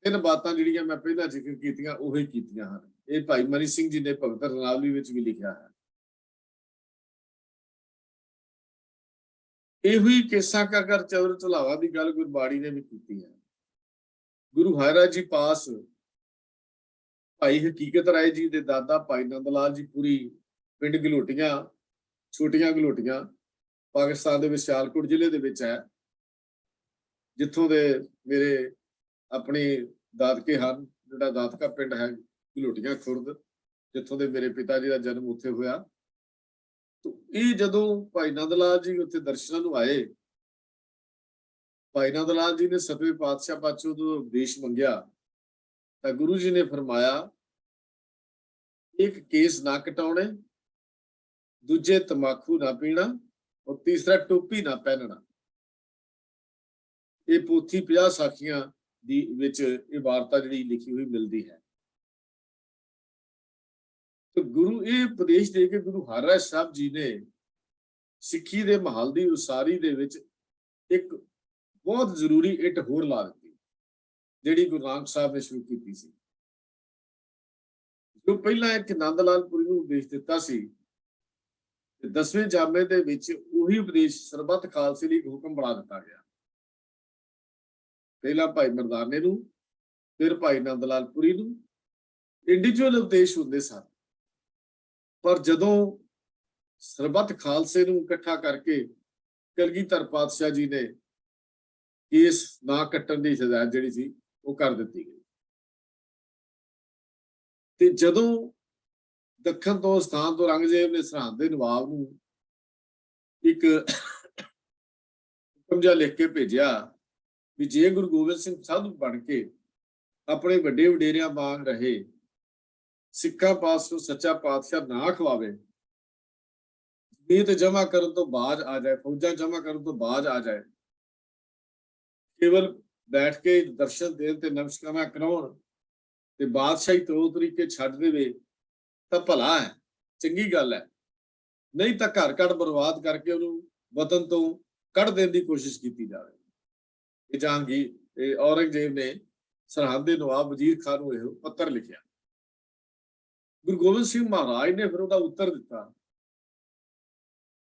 3 ਬਾਤਾਂ ਜਿਹੜੀਆਂ ਮੈਂ ਪਹਿਲਾਂ ਜ਼ਿਕਰ ਕੀਤੀਆਂ ਉਹੀ ਕੀਤੀਆਂ ਹਨ। ਇਹ ਭਾਈ ਮਨੀ ਸਿੰਘ ਜੀ ਨੇ ਭਗਤ ਰਤਨਾਵਲੀ ਵਿੱਚ ਵੀ ਲਿਖਿਆ ਹੈ। ਇਹੋ ਹੀ ਕੇਸਾਂ ਕਾ ਕਰ ਚਵਰ ਚਲਾਵਾ ਦੀ ਗੱਲ ਗੁਰਬਾਣੀ ਨੇ ਵੀ ਕੀਤੀ ਹੈ। ਗੁਰੂ ਹਰਿਰਾਜ ਜੀ ਪਾਸ ਭਾਈ ਹਕੀਕਤ ਰਾਏ ਜੀ ਦੇ ਦਾਦਾ ਭਾਈ ਨੰਦ ਲਾਲ ਜੀ ਪੁਰੀ, ਪਿੰਡ ਗਲੋਟੀਆਂ, ਛੋਟੀਆਂ ਗਲੋਟੀਆਂ, ਪਾਕਿਸਤਾਨ ਦੇ ਵਿੱਚ ਸਿਆਲਕੋਟ ਜ਼ਿਲ੍ਹੇ ਦੇ ਵਿੱਚ ਹੈ, ਜਿੱਥੋਂ ਦੇ ਮੇਰੇ ਆਪਣੇ ਦਾਦਕੇ ਹਨ। ਜਿਹੜਾ ਦਾਦਕਾ ਪਿੰਡ ਹੈ ਗਲੋਟੀਆਂ ਖੁਰਦ, ਜਿੱਥੋਂ ਦੇ ਮੇਰੇ ਪਿਤਾ ਜੀ ਦਾ ਜਨਮ ਉੱਥੇ ਹੋਇਆ। ਇਹ ਜਦੋਂ ਭਾਈ ਨੰਦ ਲਾਲ ਜੀ ਉੱਥੇ ਦਰਸ਼ਨਾਂ ਨੂੰ ਆਏ, ਭਾਈ ਨੰਦ ਲਾਲ ਜੀ ਨੇ 7ਵੇਂ ਪਾਤਸ਼ਾਹ ਪਾਸੋਂ ਤੋਂ ਉਪਦੇਸ਼ ਮੰਗਿਆ ਤਾਂ ਗੁਰੂ ਜੀ ਨੇ ਫਰਮਾਇਆ, ਇੱਕ ਕੇਸ ਨਾ ਕਟਾਉਣੇ, ਦੂਜੇ ਤਮਾਕੂ ਨਾ ਪੀਣਾ, ਔਰ ਤੀਸਰਾ ਟੋਪੀ ਨਾ ਪਹਿਨਣਾ। ਇਹ ਪੋਥੀ 50 ਸਾਖੀਆਂ ਦੀ ਵਿੱਚ ਇਹ ਵਾਰਤਾ ਜਿਹੜੀ ਲਿਖੀ ਹੋਈ ਮਿਲਦੀ ਹੈ। ਤੇ ਗੁਰੂ ਇਹ ਉਪਦੇਸ਼ ਦੇ ਕੇ ਗੁਰੂ ਹਰਿਰਾਜ ਸਾਹਿਬ ਜੀ ਨੇ ਸਿੱਖੀ ਦੇ ਮਾਹੌਲ ਦੀ ਉਸਾਰੀ ਦੇ ਵਿੱਚ ਇੱਕ ਬਹੁਤ ਜ਼ਰੂਰੀ ਇੱਟ ਹੋਰ ਲਾ ਦਿੱਤੀ, ਜਿਹੜੀ ਗੁਰੂ ਨਾਨਕ ਸਾਹਿਬ ਨੇ ਸ਼ੁਰੂ ਕੀਤੀ ਸੀ। ਜੋ ਪਹਿਲਾਂ ਇੱਕ ਨੰਦ ਲਾਲ ਪੁਰੀ ਨੂੰ ਉਪਦੇਸ਼ ਦਿੱਤਾ ਸੀ, ਤੇ 10ਵੇਂ ਜਾਮੇ ਦੇ ਵਿੱਚ ਉਹੀ ਉਪਦੇਸ਼ ਸਰਬੱਤ ਖਾਲਸੇ ਲਈ ਹੁਕਮ ਬਣਾ ਦਿੱਤਾ ਗਿਆ। ਪਹਿਲਾਂ ਭਾਈ ਮਰਦਾਨੇ ਨੂੰ, ਫਿਰ ਭਾਈ ਨੰਦ ਲਾਲ ਪੁਰੀ ਨੂੰ ਇੰਡੀਵਿਜੂਅਲ ਉਪਦੇਸ਼ ਹੁੰਦੇ ਸਨ, ਪਰ ਜਦੋਂ ਸਰਬੱਤ ਖਾਲਸੇ ਨੂੰ ਇਕੱਠਾ ਕਰਕੇ ਕਲਗੀਧਰ ਪਾਤਸ਼ਾਹ ਜੀ ਨੇ ਕੇਸ ਨਾ ਕੱਟਣ ਦੀ ਹਦਾਇਤ ਜਿਹੜੀ ਸੀ ਉਹ ਕਰ ਦਿੱਤੀ ਗਈ। ਤੇ ਜਦੋਂ ਦੱਖਣ ਤੋਂ ਸਥਾਨ ਤੋਂ ਔਰੰਗਜ਼ੇਬ ਨੇ ਸਰਹੰਦ ਦੇ ਨਵਾਬ ਨੂੰ ਇੱਕ ਹੁਕਮ ਜਿਹਾ ਲਿਖ ਕੇ ਭੇਜਿਆ ਵੀ ਜੇ ਗੁਰੂ ਗੋਬਿੰਦ ਸਿੰਘ ਸਾਧੂ ਬਣ ਕੇ ਆਪਣੇ ਵੱਡੇ ਵਡੇਰਿਆਂ ਵਾਂਗ ਰਹੇ, ਸਿੱਖਾਂ ਪਾਸੋਂ ਸੱਚਾ ਪਾਤਸ਼ਾਹ ਨਾ ਖਵਾਵੇ, ਜ਼ਮੀਨ ਜਮਾ ਕਰਨ ਤੋਂ ਬਾਅਦ ਆ ਜਾਏ, ਫੌਜਾਂ ਜਮਾ ਕਰਨ ਤੋਂ ਬਾਅਦ ਆ ਜਾਏ, ਕੇਵਲ ਬੈਠ ਕੇ ਦਰਸ਼ਨ ਦੇਣ ਤੇ ਨਮਸਕਾਰਾਂ ਕਰਾਉਣ ਤੇ ਬਾਦਸ਼ਾਹੀ ਤੌਰ ਤਰੀਕੇ ਛੱਡ ਦੇਵੇ ਤਾਂ ਭਲਾ ਹੈ, ਚੰਗੀ ਗੱਲ ਹੈ। ਨਹੀਂ ਤਾਂ ਘਰ ਘੜ ਬਰਬਾਦ ਕਰਕੇ ਉਹਨੂੰ ਵਤਨ ਤੋਂ ਕੱਢ ਦੇਣ ਦੀ ਕੋਸ਼ਿਸ਼ ਕੀਤੀ ਜਾਵੇ। ਇਹ ਜਹਾਂਗੀਰ ਔਰੰਗਜ਼ੇਬ ਨੇ ਸਰਹੰਦ ਦੇ ਨਵਾਬ ਵਜ਼ੀਰ ਖਾਨ ਨੂੰ ਇਹ ਪੱਤਰ ਲਿਖਿਆ। ਗੁਰੂ ਗੋਬਿੰਦ ਸਿੰਘ ਮਹਾਰਾਜ ਨੇ ਫਿਰ ਉਹਦਾ ਉੱਤਰ ਦਿੱਤਾ,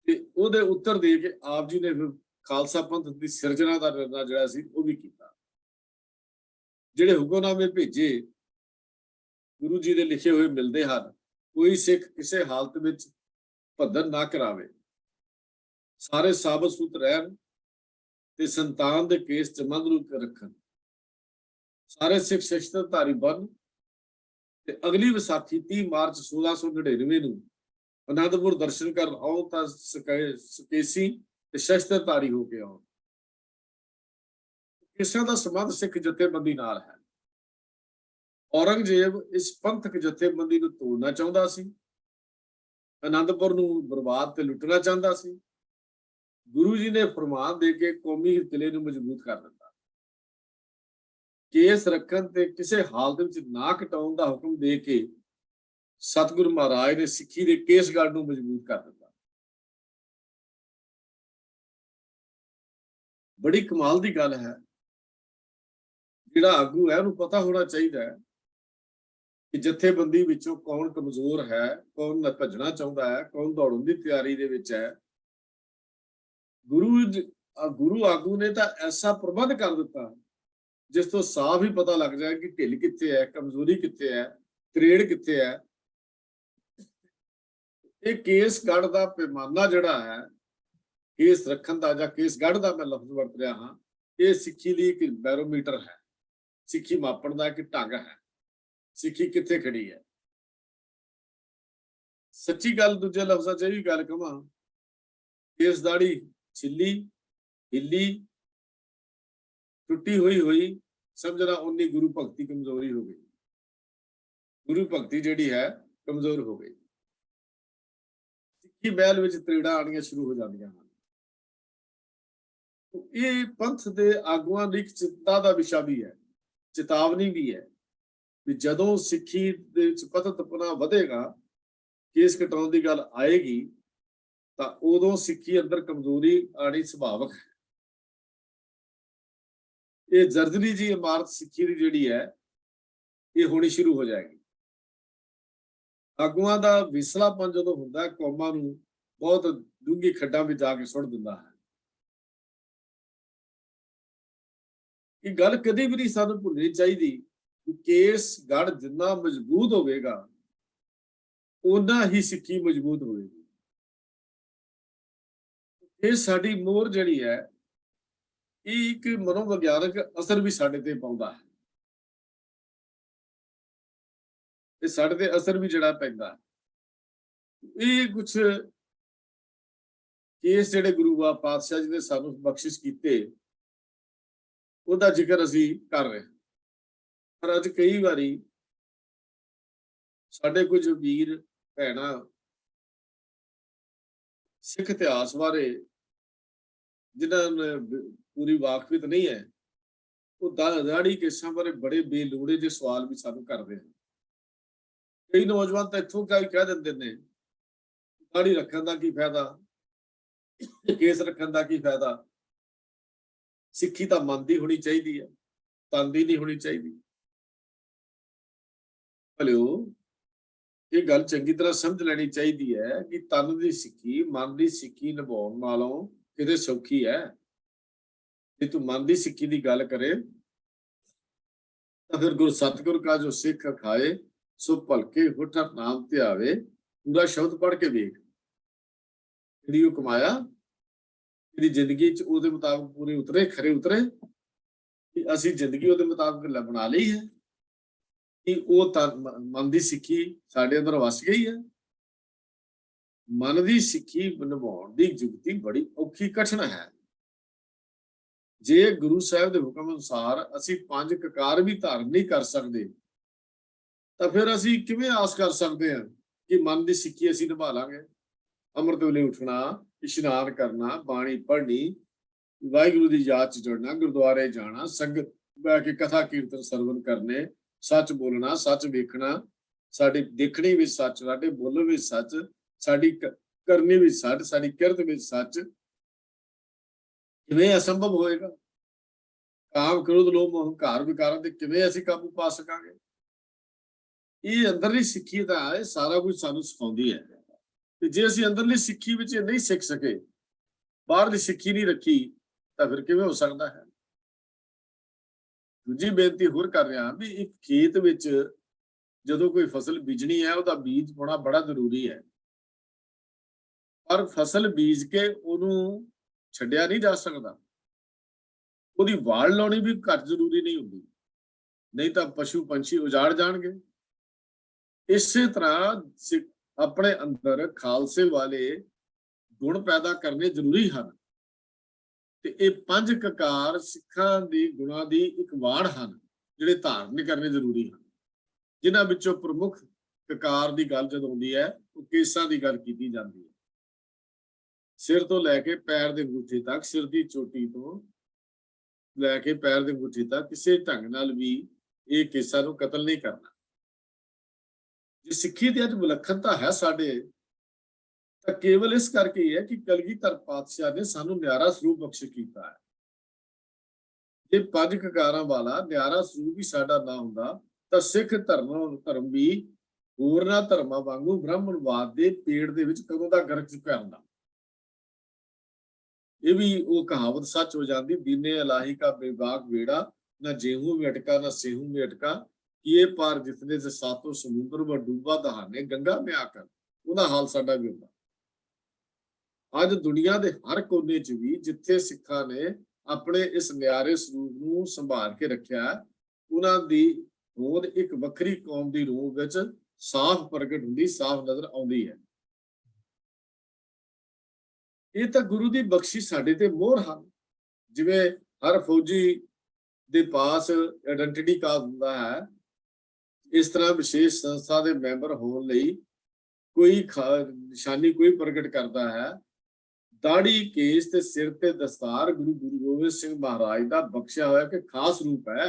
ਤੇ ਉਹਦੇ ਉੱਤਰ ਦੇ ਕੇ ਆਪ ਜੀ ਨੇ ਫਿਰ ਖਾਲਸਾ ਪੰਥ ਦੀ ਸਿਰਜਣਾ ਦਾ ਨਿਰਣਾ ਜਿਹੜਾ ਸੀ ਉਹ ਵੀ ਕੀਤਾ। ਜਿਹੜੇ ਹੁਕਮਨਾਮੇ ਭੇਜੇ ਗੁਰੂ ਜੀ ਦੇ ਲਿਖੇ ਹੋਏ ਮਿਲਦੇ ਹਨ, ਕੋਈ ਸਿੱਖ ਕਿਸੇ ਹਾਲਤ ਵਿੱਚ ਭੱਦਨ ਨਾ ਕਰਾਵੇ, ਸਾਰੇ ਸਾਬਤ ਸੁਥ ਰਹਿਣ ਤੇ ਸੰਤਾਨ ਦੇ ਕੇਸ ਜਮੰਦਰੂ ਰੱਖਣ, ਸਾਰੇ ਸਿੱਖ ਸ਼ਸਤਰਧਾਰੀ ਬਣ ਤੇ ਅਗਲੀ ਵਿਸਾਖੀ 30 ਮਾਰਚ 1699 ਨੂੰ ਅਨੰਦਪੁਰ ਦਰਸ਼ਨ ਕਰਨ ਆਓ ਤਾਂ ਸਕੇਸੀ ਤੇ ਸ਼ਸਤਰਧਾਰੀ ਹੋ ਕੇ ਆਓ। ਇਸਾਂ ਦਾ ਸੰਬੰਧ ਸਿੱਖ ਜਥੇਬੰਦੀ ਨਾਲ ਹੈ। ਔਰੰਗਜ਼ੇਬ ਇਸ ਪੰਥਕ ਜਥੇਬੰਦੀ ਨੂੰ ਤੋੜਨਾ ਚਾਹੁੰਦਾ ਸੀ, ਅਨੰਦਪੁਰ ਨੂੰ ਬਰਬਾਦ ਤੇ ਲੁੱਟਣਾ ਚਾਹੁੰਦਾ ਸੀ। ਗੁਰੂ ਜੀ ਨੇ ਫਰਮਾਨ ਦੇ ਕੇ ਕੌਮੀ ਕਿਲੇ ਨੂੰ ਮਜ਼ਬੂਤ ਕਰ ਦਿੱਤਾ। ਕੇਸ ਰੱਖਣ ਤੇ ਕਿਸੇ ਹਾਲਤ ਵਿੱਚ ਨਾ ਕਟਾਉਣ ਦਾ ਹੁਕਮ ਦੇ ਕੇ ਸਤਿਗੁਰੂ ਮਹਾਰਾਜ ਨੇ ਸਿੱਖੀ ਦੇ ਕੇਸਗੜ੍ਹ ਨੂੰ ਮਜ਼ਬੂਤ ਕਰ ਦਿੱਤਾ। ਬੜੀ ਕਮਾਲ ਦੀ ਗੱਲ ਹੈ। ਜਿਹੜਾ ਆਗੂ ਹੈ ਉਹਨੂੰ ਪਤਾ ਹੋਣਾ ਚਾਹੀਦਾ ਹੈ ਕਿ ਜਥੇਬੰਦੀ ਵਿੱਚੋਂ ਕੌਣ ਕਮਜ਼ੋਰ ਹੈ, ਕੌਣ ਭੱਜਣਾ ਚਾਹੁੰਦਾ ਹੈ, ਕੌਣ ਦੌੜਨ ਦੀ ਤਿਆਰੀ ਦੇ ਵਿੱਚ ਹੈ। ਗੁਰੂ ਆਗੂ ਨੇ ਤਾਂ ਐਸਾ ਪ੍ਰਬੰਧ ਕਰ ਦਿੱਤਾ ਜਿਸ ਤੋਂ ਸਾਫ਼ ਹੀ ਪਤਾ ਲੱਗ ਜਾਏ ਕਿ ਢਿੱਲ ਕਿੱਥੇ ਹੈ, ਕਮਜ਼ੋਰੀ ਕਿੱਥੇ ਹੈ, ਤਰੇੜ ਕਿੱਥੇ ਹੈ। ਇਹ ਕੇਸਗੜ੍ਹ ਦਾ ਪੈਮਾਨਾ ਜਿਹੜਾ ਹੈ, ਕੇਸ ਰੱਖਣ ਦਾ ਜਾਂ ਕੇਸਗੜ੍ਹ ਦਾ ਮੈਂ ਲਫ਼ਜ਼ ਵਰਤ ਰਿਹਾ ਹਾਂ, ਇਹ ਸਿੱਖੀ ਲਈ ਇੱਕ ਬੈਰੋਮੀਟਰ ਹੈ, ਸਿੱਖੀ ਮਾਪਣ ਦਾ ਇੱਕ ਢੰਗ ਹੈ, ਸਿੱਖੀ ਕਿੱਥੇ ਖੜੀ ਹੈ। ਸੱਚੀ ਗੱਲ ਦੂਜੇ ਲਫ਼ਜ਼ਾਂ 'ਚ ਇਹ ਵੀ ਗੱਲ ਕਵਾਂ, ਕੇਸਦਾੜੀ ਛਿੱਲੀ ਹਿੱਲੀ ਟੁੱਟੀ ਹੋਈ ਸਮਝਣਾ ਉਨੀ ਗੁਰੂ ਭਗਤੀ ਕਮਜ਼ੋਰੀ ਹੋ ਗਈ, ਗੁਰੂ ਭਗਤੀ ਜਿਹੜੀ ਹੈ ਕਮਜ਼ੋਰ ਹੋ ਗਈ। ਕਿ ਮਹਿਲ ਵਿੱਚ ਤ੍ਰਿੜਾ ਆਣੀਆਂ ਸ਼ੁਰੂ ਹੋ ਜਾਂਦੀਆਂ ਹਨ। ਇਹ ਪੰਥ ਦੇ ਆਗੂਆਂ ਲਈ ਇੱਕ ਚਿੰਤਾ ਦਾ ਵਿਸ਼ਾ ਵੀ ਹੈ, ਚੇਤਾਵਨੀ ਵੀ ਹੈ ਵੀ ਜਦੋਂ ਸਿੱਖੀ ਦੇ ਵਿੱਚ ਪਤਤਪਨਾ ਵਧੇਗਾ, ਕੇਸ ਕਟਾਉਣ ਦੀ ਗੱਲ ਆਏਗੀ, ਤਾਂ ਉਦੋਂ ਸਿੱਖੀ ਅੰਦਰ ਕਮਜ਼ੋਰੀ ਆਣੀ ਸੁਭਾਵਕ ਹੈ। ਇਹ ਜਰਜਰੀ ਜੀ ਇਮਾਰਤ ਸਿੱਖੀ ਦੀ ਜਿਹੜੀ ਹੈ, ਇਹ ਹੋਣੀ ਸ਼ੁਰੂ ਹੋ ਜਾਏਗੀ। ਆਗੂਆਂ ਦਾ ਵਿਸਲਾਪਨ ਜਦੋਂ ਹੁੰਦਾ, ਕੌਮਾਂ ਨੂੰ ਬਹੁਤ ਡੂੰਘੀ ਖੱਡਾਂ ਵਿੱਚ ਜਾ ਕੇ ਸੁੱਟ ਦਿੰਦਾ ਹੈ। ਇਹ ਗੱਲ ਕਦੇ ਵੀ ਨਹੀਂ ਸਾਨੂੰ ਭੁੱਲਣੀ ਚਾਹੀਦੀ ਕਿ ਕੇਸਗੜ੍ਹ ਜਿੰਨਾ ਮਜ਼ਬੂਤ ਹੋਵੇਗਾ, ਓਨਾ ਹੀ ਸਿੱਖੀ ਮਜ਼ਬੂਤ ਹੋਵੇਗੀ। ਇਹ ਸਾਡੀ ਮੋਹਰ ਜਿਹੜੀ ਹੈ, ਇਹ ਇੱਕ ਮਨੋਵਿਗਿਆਨਕ ਅਸਰ ਵੀ ਸਾਡੇ ਤੇ ਪਾਉਂਦਾ ਹੈ। ਇਹ ਸਾਡੇ ਤੇ ਅਸਰ ਵੀ ਜਿਹੜਾ ਪੈਂਦਾ, ਇਹ ਕੁਝ ਕੇਸ ਜਿਹੜੇ ਗੁਰੂ ਪਾਤਸ਼ਾਹ ਜੀ ਨੇ ਸਾਨੂੰ ਬਖਸ਼ਿਸ਼ ਕੀਤੇ, ਉਹਦਾ ਜ਼ਿਕਰ ਅਸੀਂ ਕਰ ਰਹੇ ਹਾਂ। ਪਰ ਅੱਜ ਕਈ ਵਾਰੀ ਸਾਡੇ ਕੁਝ ਵੀਰ ਭੈਣਾਂ ਸਿੱਖ ਇਤਿਹਾਸ ਬਾਰੇ ਜਿਨ੍ਹਾਂ ਨੂੰ ਪੂਰੀ ਵਾਕਫੀਅਤ ਨਹੀਂ ਹੈ, ਉਹ ਦਾੜੀ ਕੇਸਾਂ ਬਾਰੇ ਬੜੇ ਬੇਲੋੜੇ ਜਿਹੇ ਸਵਾਲ ਵੀ ਸਾਨੂੰ ਕਰਦੇ ਹਨ। ਕਈ ਨੌਜਵਾਨ ਤਾਂ ਇੱਥੋਂ ਕਹਿ ਦਿੰਦੇ ਨੇ, ਦਾੜੀ ਰੱਖਣ ਦਾ ਕੀ ਫਾਇਦਾ, ਕੇਸ ਰੱਖਣ ਦਾ ਕੀ ਫਾਇਦਾ, ਸਿੱਖੀ ਤਾਂ ਮਨ ਦੀ ਹੋਣੀ ਚਾਹੀਦੀ ਹੈ, ਤਨ ਦੀ ਨਹੀਂ ਹੋਣੀ ਚਾਹੀਦੀ। ਭਲਿਓ, ਇਹ ਗੱਲ ਚੰਗੀ ਤਰ੍ਹਾਂ ਸਮਝ ਲੈਣੀ ਚਾਹੀਦੀ ਹੈ ਕਿ ਤਨ ਦੀ ਸਿੱਖੀ ਮਨ ਦੀ ਸਿੱਖੀ ਨਿਭਾਉਣ ਨਾਲੋਂ ਕਿਤੇ ਸੌਖੀ ਹੈ। ਜੇ ਤੂੰ ਮਨ ਦੀ ਸਿੱਖੀ ਦੀ ਗੱਲ ਕਰੇ ਤਾਂ ਫਿਰ ਗੁਰੂ ਸਤਿਗੁਰ ਕਾ ਜੋ ਸਿੱਖ ਖਾਏ ਸੋ ਭਲਕੇ ਹੁਠ ਨਾਮ ਧਿਆਵੇ। ਪੂਰਾ ਸ਼ਬਦ ਪੜ੍ਹ ਕੇ ਵੇਖ, ਜਿਹੜੀ ਉਹ ਕਮਾਇਆ ਜਿਹੜੀ ਜ਼ਿੰਦਗੀ ਚ ਉਹਦੇ ਮੁਤਾਬਕ ਪੂਰੇ ਉਤਰੇ, ਖਰੇ ਉਤਰੇ, ਅਸੀਂ ਜ਼ਿੰਦਗੀ ਉਹਦੇ ਮੁਤਾਬਕ ਬਣਾ ਲਈ ਹੈ ਕਿ ਉਹ ਤਾਂ ਮਨ ਦੀ ਸਿੱਖੀ ਸਾਡੇ ਅੰਦਰ ਵਸ ਗਈ ਹੈ। ਮਨ ਦੀ ਸਿੱਖੀ ਨਿਭਾਉਣ ਦੀ ਜੁਗਤੀ ਬੜੀ ਔਖੀ ਕਠਿਨ ਹੈ। ਜੇ ਗੁਰੂ ਸਾਹਿਬ ਦੇ ਹੁਕਮ ਅਨੁਸਾਰ ਅਸੀਂ 5 ਕਕਾਰ ਵੀ ਧਾਰਨ ਨਹੀਂ ਕਰ ਸਕਦੇ, ਤਾਂ ਫਿਰ ਅਸੀਂ ਕਿਵੇਂ ਆਸ ਕਰ ਸਕਦੇ ਹਾਂ ਕਿ ਮਨ ਦੀ ਸਿੱਖੀ ਅਸੀਂ ਨਿਭਾ ਲਾਂਗੇ। ਅੰਮ੍ਰਿਤ ਵੇਲੇ ਉੱਠਣਾ, ਇਸ਼ਨਾਨ ਕਰਨਾ, ਬਾਣੀ ਪੜ੍ਹਨੀ, ਵਾਹਿਗੁਰੂ ਦੀ ਯਾਦ ਚ ਜੁੜਨਾ, ਗੁਰਦੁਆਰੇ ਜਾਣਾ, ਸੰਗਤ ਬਹਿ ਕੇ ਕਥਾ ਕੀਰਤਨ ਸਰਵਨ ਕਰਨੇ, ਸੱਚ ਬੋਲਣਾ, ਸੱਚ ਵੇਖਣਾ, ਸਾਡੀ ਦੇਖਣੀ ਵਿੱਚ ਸੱਚ, ਸਾਡੇ ਬੋਲਣ ਵਿੱਚ ਸੱਚ, ਸਾਡੀ ਕਰਨੀ ਵਿੱਚ ਸੱਚ, ਸਾਡੀ ਕਿਰਤ ਵਿੱਚ ਸੱਚ, ਕਿਵੇਂ ਅਸੰਭਵ ਹੋਏਗਾ। ਕਾਮ, ਕ੍ਰੋਧ, ਲੋਭ, ਹੰਕਾਰ ਵਿਕਾਰਾਂ ਤੇ ਕਿਵੇਂ ਅਸੀਂ ਕਾਬੂ ਪਾ ਸਕਾਂਗੇ। ਇਹ ਅੰਦਰਲੀ ਸਿੱਖੀ ਦਾ ਇਹ ਸਾਰਾ ਕੁਝ ਸਾਨੂੰ ਸਿਖਾਉਂਦੀ ਹੈ। ਤੇ ਜੇ ਅਸੀਂ ਅੰਦਰਲੀ ਸਿੱਖੀ ਵਿੱਚ ਨਹੀਂ ਸਿੱਖ ਸਕੇ, ਬਾਹਰਲੀ ਸਿੱਖੀ ਨਹੀਂ ਰੱਖੀ, ਤਾਂ ਫਿਰ ਕਿਵੇਂ ਹੋ ਸਕਦਾ ਹੈ। ਦੂਜੀ ਬੇਨਤੀ ਹੋਰ ਕਰ ਰਿਹਾ ਵੀ ਇੱਕ ਖੇਤ ਵਿੱਚ ਜਦੋਂ ਕੋਈ ਫਸਲ ਬੀਜਣੀ ਹੈ, ਉਹਦਾ ਬੀਜ ਪਾਉਣਾ ਬੜਾ ਜ਼ਰੂਰੀ ਹੈ। ਪਰ ਫਸਲ ਬੀਜ ਕੇ ਉਹਨੂੰ ਛੱਡਿਆ ਨਹੀਂ ਜਾ ਸਕਦਾ, ਉਹਦੀ ਵਾੜ ਲਾਉਣੀ ਵੀ ਘੱਟ ਜ਼ਰੂਰੀ ਨਹੀਂ ਹੁੰਦੀ, ਨਹੀਂ ਤਾਂ ਪਸ਼ੂ ਪੰਛੀ ਉਜਾੜ ਜਾਣਗੇ। ਇਸੇ ਤਰ੍ਹਾਂ ਆਪਣੇ ਅੰਦਰ ਖਾਲਸੇ ਵਾਲੇ ਗੁਣ ਪੈਦਾ ਕਰਨੇ ਜ਼ਰੂਰੀ ਹਨ। ਤੇ ਇਹ 5 ਕਕਾਰ ਸਿੱਖਾਂ ਦੀ ਗੁਣਾਂ ਦੀ ਇੱਕ ਵਾੜ ਹਨ, ਜਿਹੜੇ ਧਾਰਨ ਕਰਨੇ ਜ਼ਰੂਰੀ ਹਨ। ਜਿਨ੍ਹਾਂ ਵਿੱਚੋਂ ਪ੍ਰਮੁੱਖ ਕਕਾਰ ਦੀ ਗੱਲ ਜਦੋਂ ਹੁੰਦੀ ਹੈ, ਉਹ ਕੇਸਾਂ ਦੀ ਗੱਲ ਕੀਤੀ ਜਾਂਦੀ ਹੈ। ਸਿਰ ਤੋਂ ਲੈ ਕੇ ਪੈਰ ਦੇ ਅੰਗੂਠੇ ਤੱਕ, ਸਿਰ ਦੀ ਚੋਟੀ ਤੋਂ ਲੈ ਕੇ ਪੈਰ ਦੇ ਅੰਗੂਠੇ ਤੱਕ ਕਿਸੇ ਢੰਗ ਨਾਲ ਵੀ ਇਹ ਕੇਸਾਂ ਨੂੰ ਕਤਲ ਨਹੀਂ ਕਰਨਾ। ਜੇ ਸਿੱਖੀ ਦੀ ਅੱਜ ਵਿਲੱਖਣਤਾ ਹੈ ਸਾਡੇ, ਤਾਂ ਕੇਵਲ ਇਸ ਕਰਕੇ ਹੀ ਹੈ ਕਿ ਕਲਗੀਧਰ ਪਾਤਸ਼ਾਹ ਨੇ ਸਾਨੂੰ ਨਿਆਰਾ ਸਰੂਪ ਬਖਸ਼ ਕੀਤਾ ਹੈ। ਜੇ 5 ਕਕਾਰਾਂ ਵਾਲਾ ਨਿਆਰਾ ਸਰੂਪ ਹੀ ਸਾਡਾ ਨਾ ਹੁੰਦਾ, ਤਾਂ ਸਿੱਖ ਧਰਮ ਵੀ ਹੋਰਨਾਂ ਧਰਮਾਂ ਵਾਂਗੂ ਬ੍ਰਾਹਮਣਵਾਦ ਦੇ ਪੇੜ ਦੇ ਵਿੱਚ ਕਦੋਂ ਦਾ ਗਰਕ ਚੁੱਕਿਆ ਹੁੰਦਾ। ਇਹ ਵੀ ਉਹ ਕਹਾਵਤ ਸੱਚ ਹੋ ਜਾਂਦੀ, ਦੀਨੇ ਇਲਾਹੀ ਕਾ ਬੇਬਾਕ ਵੇੜਾ, ਨਾ ਜੇਹੂ में अटका ना सेहू में अटका, ये पार जितने से सातों समुद्र व डूबा दहाने गंगा में आकर। ਉਹਦਾ ਹਾਲ ਸਾਡਾ ਵੀ ਹੁੰਦਾ। ਅੱਜ ਦੁਨੀਆ ਦੇ ਹਰ ਕੋਨੇ 'ਚ ਵੀ ਜਿੱਥੇ ਸਿੱਖਾਂ ਨੇ ਆਪਣੇ ਇਸ ਨਿਆਰੇ ਸਰੂਪ ਨੂੰ ਸੰਭਾਲ ਕੇ ਰੱਖਿਆ, ਉਹਨਾਂ ਦੀ ਹੋਂਦ ਇੱਕ ਵੱਖਰੀ ਕੌਮ ਦੀ ਰੂਪ ਵਿੱਚ ਸਾਫ਼ ਪ੍ਰਗਟ ਹੁੰਦੀ, ਸਾਫ਼ ਨਜ਼ਰ ਆਉਂਦੀ ਹੈ। ਇਹ ਤਾਂ ਗੁਰੂ ਦੀ ਬਖਸ਼ਿਸ਼ ਸਾਡੇ ਤੇ ਮੋਹਰ ਹਨ। ਜਿਵੇਂ ਹਰ ਫੌਜੀ ਦੇ ਪਾਸ ਆਇਡੈਂਟੀਟੀ ਕਾਰਡ ਹੁੰਦਾ ਹੈ, ਇਸ ਤਰ੍ਹਾਂ ਵਿਸ਼ੇਸ਼ ਸੰਸਥਾ ਦੇ ਮੈਂਬਰ ਹੋਣ ਲਈ कोई निशानी कोई प्रगट करता है। दाढ़ी केस ते सिर ते दस्तार गुरु गोबिंद सिंह महाराज का बख्शिया होया कि खास रूप है,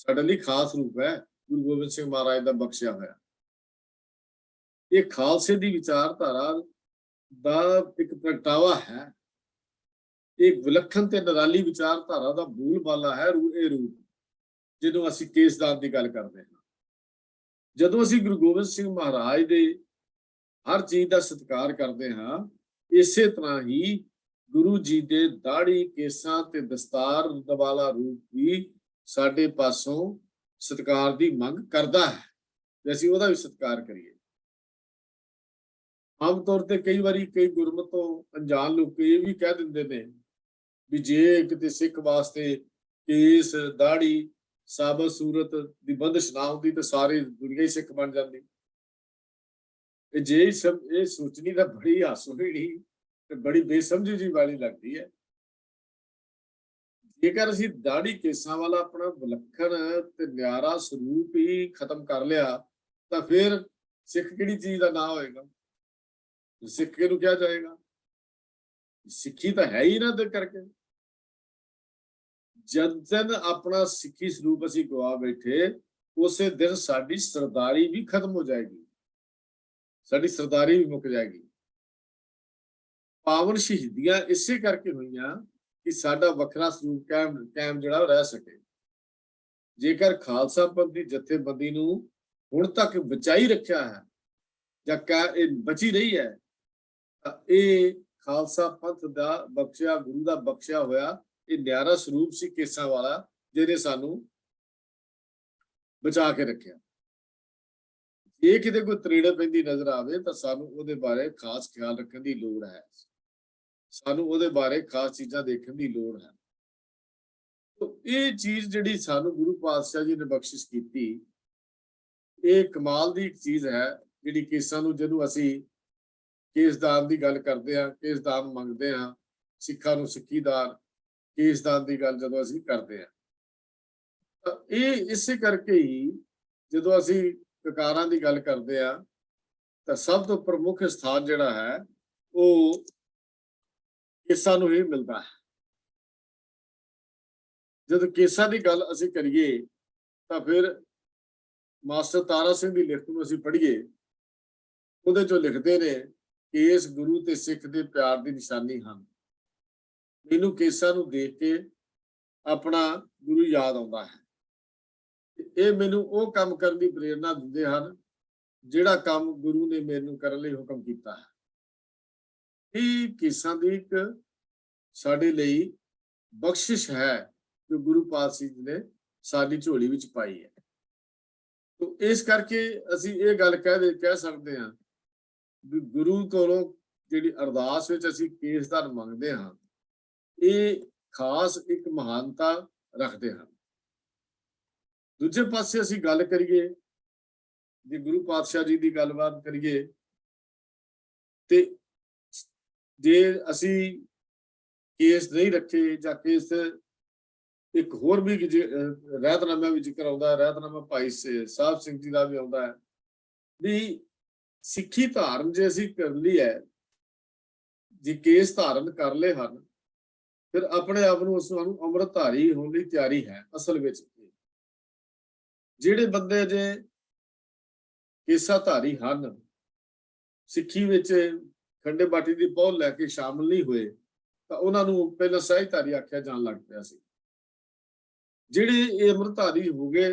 साडे लई खास रूप है गुरु गोबिंद सिंह महाराज का बख्शिया होया। ये खालसे की विचारधारा दा एक प्रगटावा है, एक विलखण ते निराली विचारधारा का मूल बाला है ये रूप, जिन्हों असीं केसदान की गल करते हैं। जदों असीं गुरु गोबिंद सिंह महाराज दे हर चीज का सत्कार करते हैं, इसे तरह ही गुरु जी दे दाढ़ी केसां ते दस्तार वाला रूप भी साडे पासों सत्कार की मंग करता है, ते असीं ओहदा भी सत्कार करिए। आम तौर पर कई बारी कई गुरमतों अनजान लोग ये भी कह देंगे ने भी जे किते सिख वास्ते केस दाढ़ी साबत सूरत की बंदिश ना होती तो सारी दुनिया ही सिख बन जाती। जे सब ये सोचनी तो बड़ी हासोहीणी ते बड़ी बेसमझी जी वाली लगती है। जेकर असीं दाढ़ी केसां वाला अपना विलखण ते न्यारा स्वरूप ही खत्म कर लिया तो फिर सिख किहड़ी चीज का ना होएगा, सिख के क्या जाएगा? सिखी तो है ही ना दे करके। जद दिन अपना सिखी स्वरूप असीं गवा बैठे उस दिन साडी सरदारी भी खत्म हो जाएगी, साडी सरदारी भी मुक जाएगी। पावन शहीदियां इसे करके हुईयां कि साडा वखरा स्वरूप कायम जिहड़ा रह सके। जेकर खालसा पंथ दी जथेबंदी नूं हुण तक बचाई रखिया है जां बची रही है, ये खालसा पंथ दा बख्शिया गुरु दा बख्शिया होया ये न्यारा स्वरूप सी केसां वाला, जिहने सानू बचा के रखिया। जे किते कोई तरीड़ पैंदी नजर आवे तां सानू उहदे बारे खास ख्याल रखण दी लोड़ है, सानू उहदे बारे खास चीज़ां देखण दी लोड़ है। तो ये चीज जिहड़ी सानू गुरु पातशाह जी ने बख्शिश कीती, ये कमाल दी एक चीज है जिहड़ी केसां नूं जदों असीं केसदान की गल करते हैं, केसदान मंगते हैं, सिखा नूं सिखीदान केसदान की गल जदों असीं करते हैं, तो ये इसे करके ही जदों असीं ककारां की गल करते हैं तो सब तो प्रमुख स्थान जिहड़ा है वो केसां नूं ही मिलता है। जदों केसां की गल असीं करिए तो फिर मास्टर तारा सिंह की लिखत नूं असीं पढ़ीए, ਉਹਦੇ ਚੋਂ ਲਿਖਦੇ ਨੇ ਕੇਸ ਗੁਰੂ ਤੇ ਸਿੱਖ ਦੇ ਪਿਆਰ ਦੀ ਨਿਸ਼ਾਨੀ ਹਨ। ਮੈਨੂੰ ਕੇਸਾਂ ਨੂੰ ਦੇਖ ਕੇ ਆਪਣਾ ਗੁਰੂ ਯਾਦ ਆਉਂਦਾ ਹੈ। ਇਹ ਮੈਨੂੰ ਉਹ ਕੰਮ ਕਰਨ ਦੀ ਪ੍ਰੇਰਨਾ ਦਿੰਦੇ ਹਨ ਜਿਹੜਾ ਕੰਮ ਗੁਰੂ ਨੇ ਮੈਨੂੰ ਕਰਨ ਲਈ ਹੁਕਮ ਕੀਤਾ ਹੈ। ਇਹ ਕੇਸਾਂ ਦੀ ਇੱਕ ਸਾਡੇ ਲਈ ਬਖਸ਼ਿਸ਼ ਹੈ ਜੋ ਗੁਰੂ ਪਾਤਸ਼ਾਹ ਜੀ ਨੇ ਸਾਡੀ ਝੋਲੀ ਵਿੱਚ ਪਾਈ ਹੈ। तो इस करके ਅਸੀਂ ਇਹ ਗੱਲ ਕਹਿ ਸਕਦੇ ਹਾਂ ਵੀ ਗੁਰੂ ਕੋਲੋਂ ਜਿਹੜੀ ਅਰਦਾਸ ਵਿੱਚ ਅਸੀਂ ਕੇਸਦਾਨ ਮੰਗਦੇ ਹਾਂ ਇਹ ਖਾਸ ਇੱਕ ਮਹਾਨਤਾ ਰੱਖਦੇ ਹਨ। ਦੂਜੇ ਪਾਸੇ ਅਸੀਂ ਗੱਲ ਕਰੀਏ ਜੇ ਗੁਰੂ ਪਾਤਸ਼ਾਹ ਜੀ ਦੀ ਗੱਲਬਾਤ ਕਰੀਏ ਤੇ ਜੇ ਅਸੀਂ ਕੇਸ ਨਹੀਂ ਰੱਖੇ ਜਾਂ ਕੇਸ एक होर भी रहतनामा भी जिक्र आता है, रहतनामा भाई साहब सिंह जी का भी आता है भी सिखी धारण जे असीं कर ली है, जे केस धारण कर ले हैं फिर अपने आप नूं उस अमृतधारी होने की तैयारी है। असल विच जिहड़े बंदे जे केसाधारी हन सिखी विच खंडे बाटी की पहुल लैके शामिल नहीं हुए तो उन्हां नूं पहलां सहजधारी आख्या जाण लग पिया सी। ਜਿਹੜੇ ਇਹ ਅੰਮ੍ਰਿਤਧਾਰੀ ਹੋ ਗਏ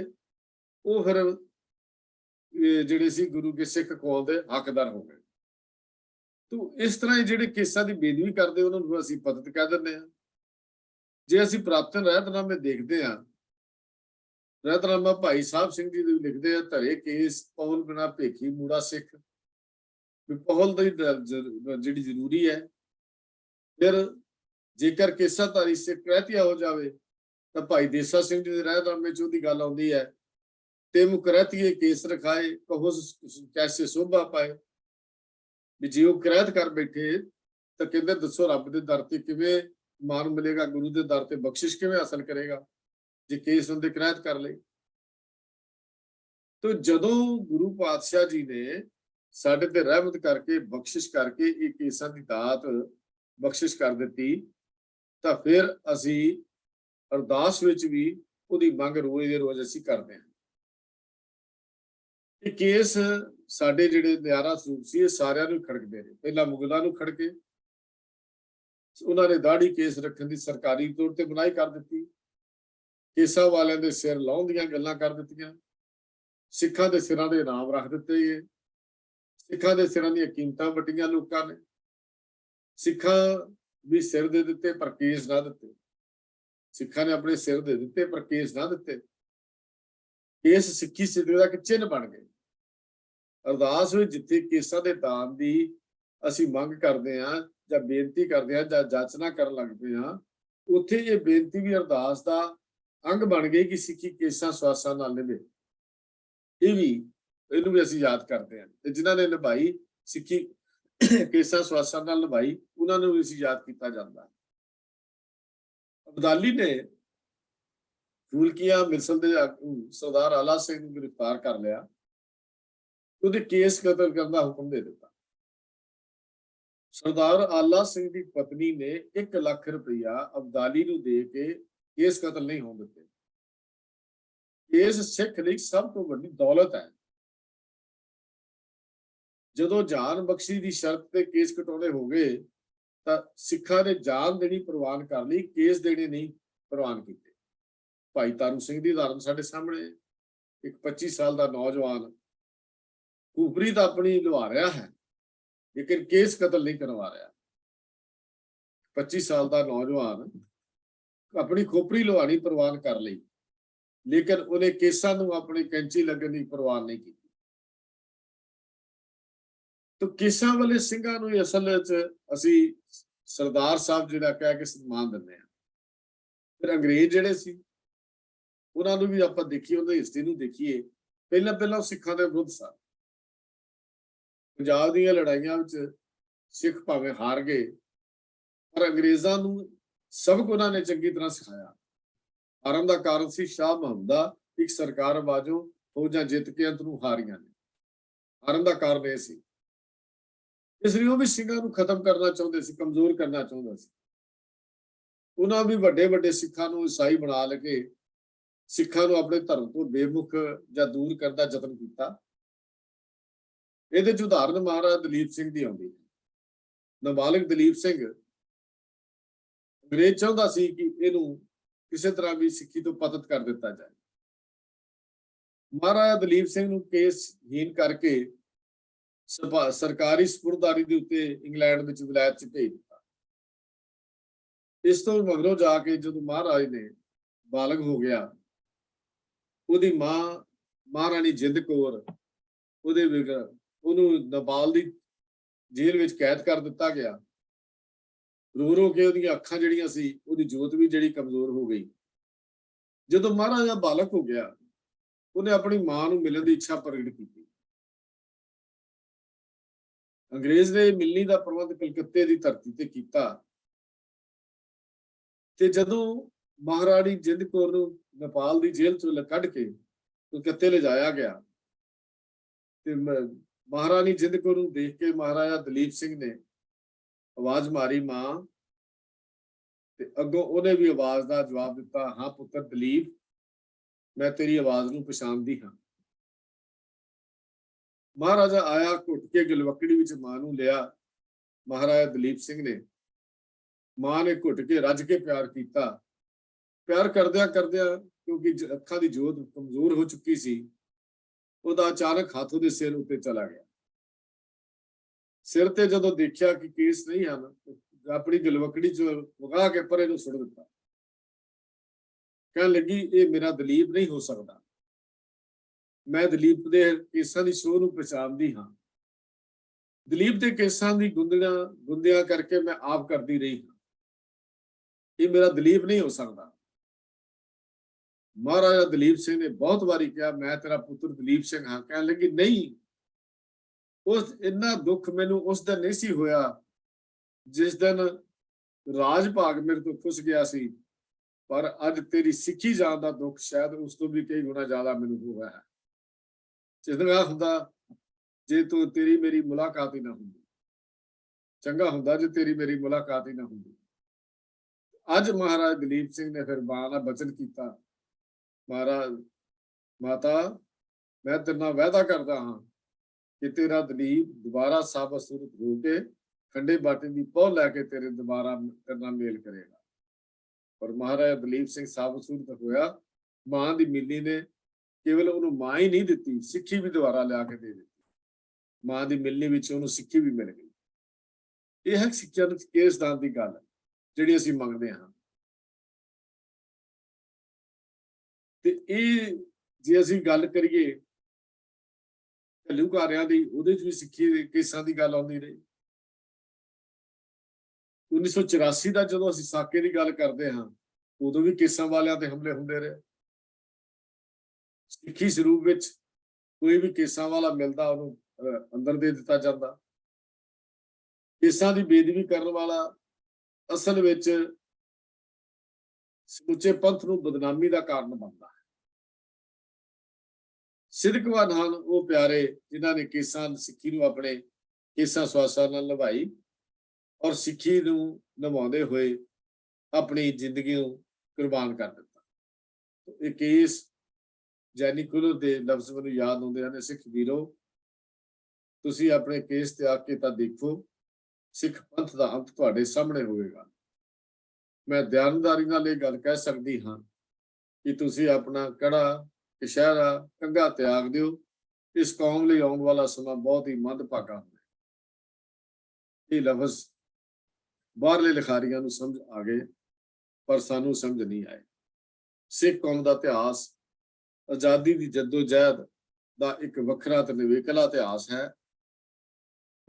ਉਹ ਫਿਰ ਜਿਹੜੇ ਸੀ ਗੁਰੂ ਕੇ ਸਿੱਖ ਕੌਮ ਦੇ ਹੱਕਦਾਰ ਹੋ ਗਏ। ਤੋ ਇਸ ਤਰ੍ਹਾਂ ਜਿਹੜੇ ਕੇਸਾਂ ਦੀ ਬੇਦਬੀ ਕਰਦੇ ਉਹਨਾਂ ਨੂੰ ਅਸੀਂ ਪਤਿਤ ਕਹਿ ਦਿੰਦੇ ਹਾਂ। ਜੇ ਅਸੀਂ ਪ੍ਰਾਪਤਨ ਰਹਿਤਨਾਮੇ ਦੇਖਦੇ ਹਾਂ, ਰਹਿਤਨਾਮਾ ਭਾਈ ਸਾਹਿਬ ਸਿੰਘ ਜੀ ਦੇ ਲਿਖਦੇ ਆ ਧਰੇ ਕੇਸ ਪਹੁਲ ਬਿਨਾ ਭੇਖੀ ਮੂੜਾ ਸਿੱਖ, ਵੀ ਪਹੁਲ ਦੀ ਜਿਹੜੀ ਜ਼ਰੂਰੀ ਹੈ। ਫਿਰ ਜੇਕਰ ਕੇਸਾਧਾਰੀ ਸਿੱਖ ਰਹਿਤੀਆ ਹੋ ਜਾਵੇ ਤਾਂ ਭਾਈ ਦੇਸਾ ਸਿੰਘ ਜੀ ਦੇ ਰਹਿਤਨਾਮੇ ਚ ਉਹਦੀ ਗੱਲ ਆਉਂਦੀ ਹੈ ਤੇ ਮੁਕਰਤੀਏ ਕੇਸ ਰਖਾਏ ਕਹੋ ਕੈਸੇ ਸੋਭਾ ਪਾਏ, ਵੀ ਜੇ ਉਹ ਕਰੈਤ ਕਰ ਬੈਠੇ ਤਾਂ ਕਹਿੰਦੇ ਦੱਸੋ ਰੱਬ ਦੇ ਦਰ ਤੇ ਕਿਵੇਂ ਮਾਨ ਮਿਲੇਗਾ, ਗੁਰੂ ਦੇ ਦਰ ਤੇ ਬਖਸ਼ਿਸ਼ ਕਿਵੇਂ ਹਾਸਲ ਕਰੇਗਾ ਜੇ ਕੇਸ ਹੁੰਦੇ ਕਰੈਤ ਕਰ ਲਏ। तो जदों गुरु पातशाह जी ने ਸਾਡੇ ਤੇ ਰਹਿਮਤ ਕਰਕੇ ਬਖਸ਼ਿਸ਼ ਕਰਕੇ ਇਹ ਕੇਸਾਂ ਦੀ ਦਾਤ ਬਖਸ਼ਿਸ਼ ਕਰ ਦਿੱਤੀ, ਤਾਂ ਫਿਰ ਅਸੀਂ ਅਰਦਾਸ ਵਿੱਚ ਵੀ ਉਹਦੀ ਮੰਗ ਰੋਜ਼ ਦੇ ਰੋਜ਼ ਅਸੀਂ ਕਰਦੇ ਹਾਂ। ਇਹ ਕੇਸ ਸਾਡੇ ਜਿਹੜੇ ਨਿਆਰਾ ਸਰੂਪ ਸੀ ਇਹ ਸਾਰਿਆਂ ਨੂੰ ਖੜਕਦੇ ਨੇ। ਪਹਿਲਾਂ ਮੁਗਲਾਂ ਨੂੰ ਖੜਕੇ, ਉਹਨਾਂ ਨੇ ਦਾੜੀ ਕੇਸ ਰੱਖਣ ਦੀ ਸਰਕਾਰੀ ਤੌਰ ਤੇ ਮਨਾਹੀ ਕਰ ਦਿੱਤੀ, ਕੇਸਾਂ ਵਾਲਿਆਂ ਦੇ ਸਿਰ ਲਾਹੁਣ ਦੀਆਂ ਗੱਲਾਂ ਕਰ ਦਿੱਤੀਆਂ, ਸਿੱਖਾਂ ਦੇ ਸਿਰਾਂ ਦੇ ਇਨਾਮ ਰੱਖ ਦਿੱਤੇ ਗਏ, ਸਿੱਖਾਂ ਦੇ ਸਿਰਾਂ ਦੀਆਂ ਕੀਮਤਾਂ ਵਟੀਆਂ ਲੋਕਾਂ ਨੇ, ਸਿੱਖਾਂ ਵੀ ਸਿਰ ਦੇ ਦਿੱਤੇ ਪਰ ਕੇਸ ਨਾ ਦਿੱਤੇ, ਸਿੱਖਾਂ ਨੇ ਆਪਣੇ ਸਿਰ ਦੇ ਦਿੱਤੇ ਪਰ ਕੇਸ ਨਾ ਦਿੱਤੇ। ਕੇਸ ਸਿੱਖੀ ਸਿੱਧੇ ਦਾ ਇੱਕ ਚਿੰਨ੍ਹ ਬਣ ਗਏ। ਅਰਦਾਸ ਵਿੱਚ ਜਿੱਥੇ ਕੇਸਾਂ ਦੇ ਦਾਨ ਦੀ ਅਸੀਂ ਮੰਗ ਕਰਦੇ ਹਾਂ ਜਾਂ ਬੇਨਤੀ ਕਰਦੇ ਹਾਂ ਜਾਂ ਜਾਚਨਾ ਕਰਨ ਲੱਗਦੇ ਹਾਂ, ਉੱਥੇ ਇਹ ਬੇਨਤੀ ਵੀ ਅਰਦਾਸ ਦਾ ਅੰਗ ਬਣ ਗਈ ਕਿ ਸਿੱਖੀ ਕੇਸਾਂ ਸਵਾਸਾਂ ਨਾਲ ਨਿਭੇ। ਇਹਨੂੰ ਵੀ ਅਸੀਂ ਯਾਦ ਕਰਦੇ ਹਾਂ, ਤੇ ਜਿਨ੍ਹਾਂ ਨੇ ਨਿਭਾਈ ਸਿੱਖੀ ਕੇਸਾਂ ਸਵਾਸਾਂ ਨਾਲ ਨਿਭਾਈ, ਉਹਨਾਂ ਨੂੰ ਵੀ ਅਸੀਂ ਯਾਦ ਕੀਤਾ ਜਾਂਦਾ। ਅਬਦਾਲੀ ਨੇ ਫੂਲਕੀਆਂ ਮਿਸਲ ਦੇ ਸਰਦਾਰ ਆਲਾ ਸਿੰਘ ਨੂੰ ਗ੍ਰਿਫਤਾਰ ਕਰ ਲਿਆ, ਉਹਦੇ ਕੇਸ ਕਤਲ ਕਰਨ ਦਾ ਹੁਕਮ ਦੇ ਦਿੱਤਾ। ਸਰਦਾਰ ਆਲਾ ਸਿੰਘ ਦੀ ਪਤਨੀ ਨੇ 1 ਲੱਖ ਰੁਪਇਆ ਅਬਦਾਲੀ ਨੂੰ ਦੇ ਕੇ ਕੇਸ ਕਤਲ ਨਹੀਂ ਹੋਣ ਦਿੱਤੇ। ਕੇਸ ਸਿੱਖ ਲਈ ਸਭ ਤੋਂ ਵੱਡੀ ਦੌਲਤ ਹੈ। ਜਦੋਂ ਜਾਨ ਬਖਸ਼ੀ ਦੀ ਸ਼ਰਤ ਤੇ ਕੇਸ ਕਟਾਉਣੇ ਹੋ ਗਏ ਤਾਂ ਸਿੱਖਾਂ ਨੇ ਜਾਨ ਦੇਣੀ ਪ੍ਰਵਾਨ ਕਰ ਲਈ, ਕੇਸ ਦੇਣੇ ਨਹੀਂ ਪ੍ਰਵਾਨ ਕੀਤੇ। ਭਾਈ ਤਾਰੂ ਸਿੰਘ ਦੀ ਉਦਾਹਰਨ ਸਾਡੇ ਸਾਹਮਣੇ, ਇੱਕ 25 ਸਾਲ ਦਾ ਨੌਜਵਾਨ ਖੂਬਰੀ ਤਾਂ ਆਪਣੀ ਲਵਾ ਰਿਹਾ ਹੈ ਲੇਕਿਨ ਕੇਸ ਕਤਲ ਨਹੀਂ ਕਰਵਾ ਰਿਹਾ। 25 ਸਾਲ ਦਾ ਨੌਜਵਾਨ ਆਪਣੀ ਖੋਪਰੀ ਲਵਾਣੀ ਪ੍ਰਵਾਨ ਕਰ ਲਈ, ਲੇਕਿਨ ਉਹਨੇ ਕੇਸਾਂ ਨੂੰ ਆਪਣੀ ਕੈਂਚੀ ਲੱਗਣ ਦੀ ਪ੍ਰਵਾਨ ਨਹੀਂ ਕੀਤੀ। ਤਾਂ ਕੇਸਾਂ ਵਾਲੇ ਸਿੰਘਾਂ ਨੂੰ ਅਸਲ ਵਿੱਚ ਅਸੀਂ ਸਰਦਾਰ ਸਾਹਿਬ ਜਿਹੜਾ ਕਹਿ ਕੇ ਸਨਮਾਨ ਦਿੰਦੇ ਹਾਂ। ਫਿਰ ਅੰਗਰੇਜ਼ ਜਿਹੜੇ ਸੀ ਉਹਨਾਂ ਨੂੰ ਵੀ ਆਪਾਂ ਦੇਖੀਏ, ਉਹਦੀ ਹਿਸਟਰੀ ਨੂੰ ਦੇਖੀਏ, ਪਹਿਲਾਂ ਸਿੱਖਾਂ ਦੇ ਵਿਰੁੱਧ ਸਨ। ਪੰਜਾਬ ਦੀਆਂ ਲੜਾਈਆਂ ਵਿੱਚ ਸਿੱਖ ਭਾਵੇਂ ਹਾਰ ਗਏ ਪਰ ਅੰਗਰੇਜ਼ਾਂ ਨੂੰ ਸਬਕ ਉਹਨਾਂ ਨੇ ਚੰਗੀ ਤਰ੍ਹਾਂ ਸਿਖਾਇਆ। ਹਾਰਨ ਦਾ ਕਾਰਨ ਸੀ ਸ਼ਾਹ ਮੁਹੰਮਦ ਦਾ ਇੱਕ ਸਰਕਾਰ ਬਾਜੋਂ ਫੌਜਾਂ ਜਿੱਤ ਕੇ ਅੰਤ ਨੂੰ ਹਾਰੀਆਂ ਨੇ। ਹਾਰਨ ਦਾ ਕਾਰਨ ਇਹ ਸੀ, ਇਸ ਲਈ ਉਹ ਵੀ ਸਿੰਘਾਂ ਨੂੰ ਖਤਮ ਕਰਨਾ ਚਾਹੁੰਦੇ ਸੀ, ਕਮਜ਼ੋਰ ਕਰਨਾ ਚਾਹੁੰਦਾ ਸੀ। ਉਹਨਾਂ ਵੀ ਵੱਡੇ ਸਿੱਖਾਂ ਨੂੰ ਈਸਾਈ ਬਣਾ ਕੇ ਸਿੱਖਾਂ ਨੂੰ ਆਪਣੇ ਧਰਮ ਤੋਂ ਬੇਮੁਖ ਜਾਂ ਦੂਰ ਕਰਨ ਦਾ ਯਤਨ ਕੀਤਾ। ਇਹਦੇ ਚ ਉਦਾਹਰਨ ਮਹਾਰਾਜਾ ਦਲੀਪ ਸਿੰਘ ਦੀ ਆਉਂਦੀ ਹੈ। ਨਾਬਾਲਗ ਦਲੀਪ ਸਿੰਘ ਅੰਗਰੇਜ਼ ਚਾਹੁੰਦਾ ਸੀ ਕਿ ਇਹਨੂੰ ਕਿਸੇ ਤਰ੍ਹਾਂ ਵੀ ਸਿੱਖੀ ਤੋਂ ਪਤਿਤ ਕਰ ਦਿੱਤਾ ਜਾਏ। ਮਹਾਰਾਜਾ ਦਲੀਪ ਸਿੰਘ ਨੂੰ ਕੇਸਹੀਨ ਕਰਕੇ ਸਰਕਾਰੀ ਸਪੁਰਦਾਰੀ ਦੇ ਉੱਤੇ ਇੰਗਲੈਂਡ ਵਿੱਚ ਵਿਲਾਇਤ ਚ ਭੇਜ ਦਿੱਤਾ। ਇਸ ਤੋਂ ਮਗਰੋਂ ਜਾ ਕੇ ਜਦੋਂ ਮਹਾਰਾਜ ਨੇ ਬਾਲਗ ਹੋ ਗਿਆ, ਉਹਦੀ ਮਾਂ ਮਹਾਰਾਣੀ ਜਿੰਦ ਕੌਰ ਉਹਨੂੰ ਨੇਪਾਲ ਦੀ ਜੇਲ੍ਹ ਵਿੱਚ ਕੈਦ ਕਰ ਦਿੱਤਾ ਗਿਆ। ਰੋ ਕੇ ਉਹਦੀਆਂ ਅੱਖਾਂ ਜਿਹੜੀਆਂ ਸੀ, ਉਹਦੀ ਜੋਤ ਵੀ ਜਿਹੜੀ ਕਮਜ਼ੋਰ ਹੋ ਗਈ। ਜਦੋਂ ਮਹਾਰਾਜਾ ਬਾਲਕ ਹੋ ਗਿਆ, ਉਹਨੇ ਆਪਣੀ ਮਾਂ ਨੂੰ ਮਿਲਣ ਦੀ ਇੱਛਾ ਪ੍ਰਗਟ ਕੀਤੀ। ਅੰਗਰੇਜ਼ ਨੇ ਮਿਲਣੀ ਦਾ ਪ੍ਰਬੰਧ ਕਲਕੱਤੇ ਦੀ ਧਰਤੀ ਤੇ ਕੀਤਾ, ਤੇ ਜਦੋਂ ਮਹਾਰਾਣੀ ਜਿੰਦ ਕੌਰ ਨੂੰ ਨੇਪਾਲ ਦੀ ਜੇਲ੍ਹ ਚੋਂ ਕੱਢ ਕੇ ਕਲਕੱਤੇ ਲਿਜਾਇਆ ਗਿਆ, ਤੇ ਮਹਾਰਾਣੀ ਜਿੰਦ ਕੌਰ ਨੂੰ ਦੇਖ ਕੇ ਮਹਾਰਾਜਾ ਦਲੀਪ ਸਿੰਘ ਨੇ ਆਵਾਜ਼ ਮਾਰੀ ਮਾਂ, ਤੇ ਅੱਗੋਂ ਉਹਨੇ ਵੀ ਆਵਾਜ਼ ਦਾ ਜਵਾਬ ਦਿੱਤਾ, ਹਾਂ ਪੁੱਤਰ ਦਲੀਪ, ਮੈਂ ਤੇਰੀ ਆਵਾਜ਼ ਨੂੰ ਪਛਾਣਦੀ ਹਾਂ। ਮਹਾਰਾਜਾ ਆਇਆ, ਘੁੱਟ ਕੇ ਗਲਵੱਕੜੀ ਵਿੱਚ ਮਾਂ ਨੂੰ ਲਿਆ। ਮਹਾਰਾਜਾ ਦਲੀਪ ਸਿੰਘ ਨੇ ਮਾਂ ਨੇ ਘੁੱਟ ਕੇ ਰੱਜ ਕੇ ਪਿਆਰ ਕੀਤਾ। ਪਿਆਰ ਕਰਦਿਆਂ ਕਿਉਂਕਿ ਅੱਖਾਂ ਦੀ ਜੋਤ ਕਮਜ਼ੋਰ ਹੋ ਚੁੱਕੀ ਸੀ, ਉਹਦਾ ਅਚਾਨਕ ਹੱਥ ਉਹਦੇ ਸਿਰ ਉੱਤੇ ਚਲਾ ਗਿਆ। ਸਿਰ ਤੇ ਜਦੋਂ ਦੇਖਿਆ ਕਿ ਕੇਸ ਨਹੀਂ ਹਨ, ਆਪਣੀ ਗਲਵੱਕੜੀ ਚ ਵਗਾ ਕੇ ਪਰੇ ਨੂੰ ਸੁੱਟ ਦਿੱਤਾ। ਕਹਿਣ ਲੱਗੀ, ਇਹ ਮੇਰਾ ਦਲੀਪ ਨਹੀਂ ਹੋ ਸਕਦਾ, ਮੈਂ ਦਲੀਪ ਦੇ ਕੇਸਾਂ ਦੀ ਸ਼ੋਹ ਨੂੰ ਪਛਾਣਦੀ ਹਾਂ। ਦਲੀਪ ਦੇ ਕੇਸਾਂ ਦੀ ਗੁੰਦਿਆਂ ਕਰਕੇ ਮੈਂ ਆਪ ਕਰਦੀ ਰਹੀ ਹਾਂ, ਇਹ ਮੇਰਾ ਦਲੀਪ ਨਹੀਂ ਹੋ ਸਕਦਾ। ਮਹਾਰਾਜਾ ਦਲੀਪ ਸਿੰਘ ਨੇ ਬਹੁਤ ਵਾਰੀ ਕਿਹਾ, ਮੈਂ ਤੇਰਾ ਪੁੱਤਰ ਦਲੀਪ ਸਿੰਘ ਹਾਂ। ਕਹਿਣ ਲੱਗੀ, ਨਹੀਂ, ਇੰਨਾ ਦੁੱਖ ਮੈਨੂੰ ਉਸ ਦਿਨ ਨਹੀਂ ਸੀ ਹੋਇਆ ਜਿਸ ਦਿਨ ਰਾਜ ਭਾਗ ਮੇਰੇ ਤੋਂ ਖੁੱਸ ਗਿਆ ਸੀ, ਪਰ ਅੱਜ ਤੇਰੀ ਸਿੱਖੀ ਜਾਣ ਦਾ ਦੁੱਖ ਸ਼ਾਇਦ ਉਸ ਤੋਂ ਵੀ ਕਈ ਗੁਣਾ ਜ਼ਿਆਦਾ ਮੈਨੂੰ ਹੋ ਰਿਹਾ ਹੈ। ਜਿਸ ਦਿਨ ਹੁੰਦਾ ਜੇ ਤੂੰ ਤੇਰੀ ਮੇਰੀ ਮੁਲਾਕਾਤ ਹੀ ਨਾ ਹੁੰਦੀ, ਚੰਗਾ ਹੁੰਦਾ ਜੇ ਤੇਰੀ ਮੇਰੀ ਮੁਲਾਕਾਤ ਹੀ ਨਾ ਹੁੰਦੀ। ਅੱਜ ਮਹਾਰਾਜ ਦਲੀਪ ਸਿੰਘ ਨੇ ਫਿਰ ਮਾਂ ਨਾਲ ਬਚਨ ਕੀਤਾ, ਮਹਾਰਾਜ ਮਾਤਾ ਮੈਂ ਤੇਰੇ ਨਾਲ ਵਾਅਦਾ ਕਰਦਾ ਹਾਂ ਕਿ ਤੇਰਾ ਦਲੀਪ ਦੁਬਾਰਾ ਸਾਬਤ ਸੂਰਤ ਹੋ ਕੇ ਖੰਡੇ ਬਾਟੇ ਦੀ ਪਹੁ ਲੈ ਕੇ ਤੇਰੇ ਨਾਲ ਮੇਲ ਕਰੇਗਾ। ਪਰ ਮਹਾਰਾਜ ਦਲੀਪ ਸਿੰਘ ਸਾਬਤ ਸੂਰਤ ਹੋਇਆ, ਮਾਂ ਦੀ ਮਿਲਣੀ ਨੇ ਕੇਵਲ ਉਹਨੂੰ ਮਾਂ ਹੀ ਨਹੀਂ ਦਿੱਤੀ, ਸਿੱਖੀ ਵੀ ਦੁਬਾਰਾ ਲਿਆ ਕੇ ਦੇ ਦਿੱਤੀ। ਮਾਂ ਦੀ ਮਿਲਣੀ ਵਿੱਚ ਉਹਨੂੰ ਸਿੱਖੀ ਵੀ ਮਿਲ ਗਈ। ਇਹ ਹੈ ਸਿੱਖਿਆ ਦੇ ਕੇਸਦਾਨ ਦੀ ਗੱਲ ਜਿਹੜੀ ਅਸੀਂ ਮੰਗਦੇ ਹਾਂ। ਤੇ ਇਹ ਜੇ ਅਸੀਂ ਗੱਲ ਕਰੀਏ ਘੱਲੂਘਾਰਿਆਂ ਦੀ, ਉਹਦੇ ਚ ਵੀ ਸਿੱਖੀ ਦੇ ਕੇਸਾਂ ਦੀ ਗੱਲ ਆਉਂਦੀ ਰਹੀ। 1984 ਦਾ ਜਦੋਂ ਅਸੀਂ ਸਾਕੇ ਦੀ ਗੱਲ ਕਰਦੇ ਹਾਂ, ਉਦੋਂ ਵੀ ਕੇਸਾਂ ਵਾਲਿਆਂ ਤੇ ਹਮਲੇ ਹੁੰਦੇ ਰਹੇ। ਸਿੱਖੀ ਸਰੂਪ ਵਿੱਚ ਕੋਈ ਵੀ ਕੇਸਾਂ ਵਾਲਾ ਮਿਲਦਾ ਉਹਨੂੰ ਅੰਦਰ ਦੇ ਦਿੱਤਾ ਜਾਂਦਾ। ਕੇਸਾਂ ਦੀ ਬੇਦਬੀ ਕਰਨ ਵਾਲਾ ਅਸਲ ਵਿੱਚ ਸਮੁੱਚੇ ਪੰਥ ਨੂੰ ਬਦਨਾਮੀ ਦਾ ਕਾਰਨ ਬਣਦਾ ਹੈ। ਸਿਦਕਵਾਨ ਹਨ ਉਹ ਪਿਆਰੇ ਜਿਨ੍ਹਾਂ ਨੇ ਕੇਸਾਂ ਸਿੱਖੀ ਨੂੰ ਆਪਣੇ ਕੇਸਾਂ ਸਵਾਸਾਂ ਨਾਲ ਨਿਭਾਈ ਔਰ ਸਿੱਖੀ ਨੂੰ ਨਿਭਾਉਂਦੇ ਹੋਏ ਆਪਣੀ ਜ਼ਿੰਦਗੀ ਨੂੰ ਕੁਰਬਾਨ ਕਰ ਦਿੱਤਾ। ਇਹ ਕੇਸ ਜੈਨੀ ਕੁਲਰ ਦੇ ਲਫ਼ਜ਼ ਮੈਨੂੰ ਯਾਦ ਆਉਂਦੇ ਹਨ, ਸਿੱਖ ਵੀਰੋ ਤੁਸੀਂ ਆਪਣੇ ਕੇਸ ਤੇ ਆ ਕੇ ਤਾਂ ਦੇਖੋ, ਸਿੱਖ ਪੰਥ ਦਾ ਅੰਤ ਤੁਹਾਡੇ ਸਾਹਮਣੇ ਹੋਵੇਗਾ। ਮੈਂ ਦਿਆਨਦਾਰੀ ਨਾਲ ਇਹ ਗੱਲ ਕਹਿ ਸਕਦੀ ਹਾਂ ਕਿ ਤੁਸੀਂ ਆਪਣਾ ਕੜਾ ਕਸ਼ਹਿਰਾ ਕੰਘਾ ਤਿਆਗ ਦਿਓ। ਇਸ ਕੌਮ ਲਈ ਆਉਣ ਵਾਲਾ ਸਮਾਂ ਬਹੁਤ ਹੀ ਮੰਦਭਾਗਾ ਹੈ। ਇਹ ਲਫ਼ਜ਼ ਬਾਹਰਲੇ ਲਿਖਾਰੀਆਂ ਨੂੰ ਸਮਝ ਆ ਗਏ ਪਰ ਸਾਨੂੰ ਸਮਝ ਨਹੀਂ ਆਏ। ਸਿੱਖ ਕੌਮ ਦਾ ਇਤਿਹਾਸ ਆਜ਼ਾਦੀ ਦੀ ਜੱਦੋ-ਜਹਿਦ ਦਾ ਇੱਕ ਵੱਖਰਾ ਤੇ ਨਿਵੇਕਲਾ ਇਤਿਹਾਸ ਹੈ।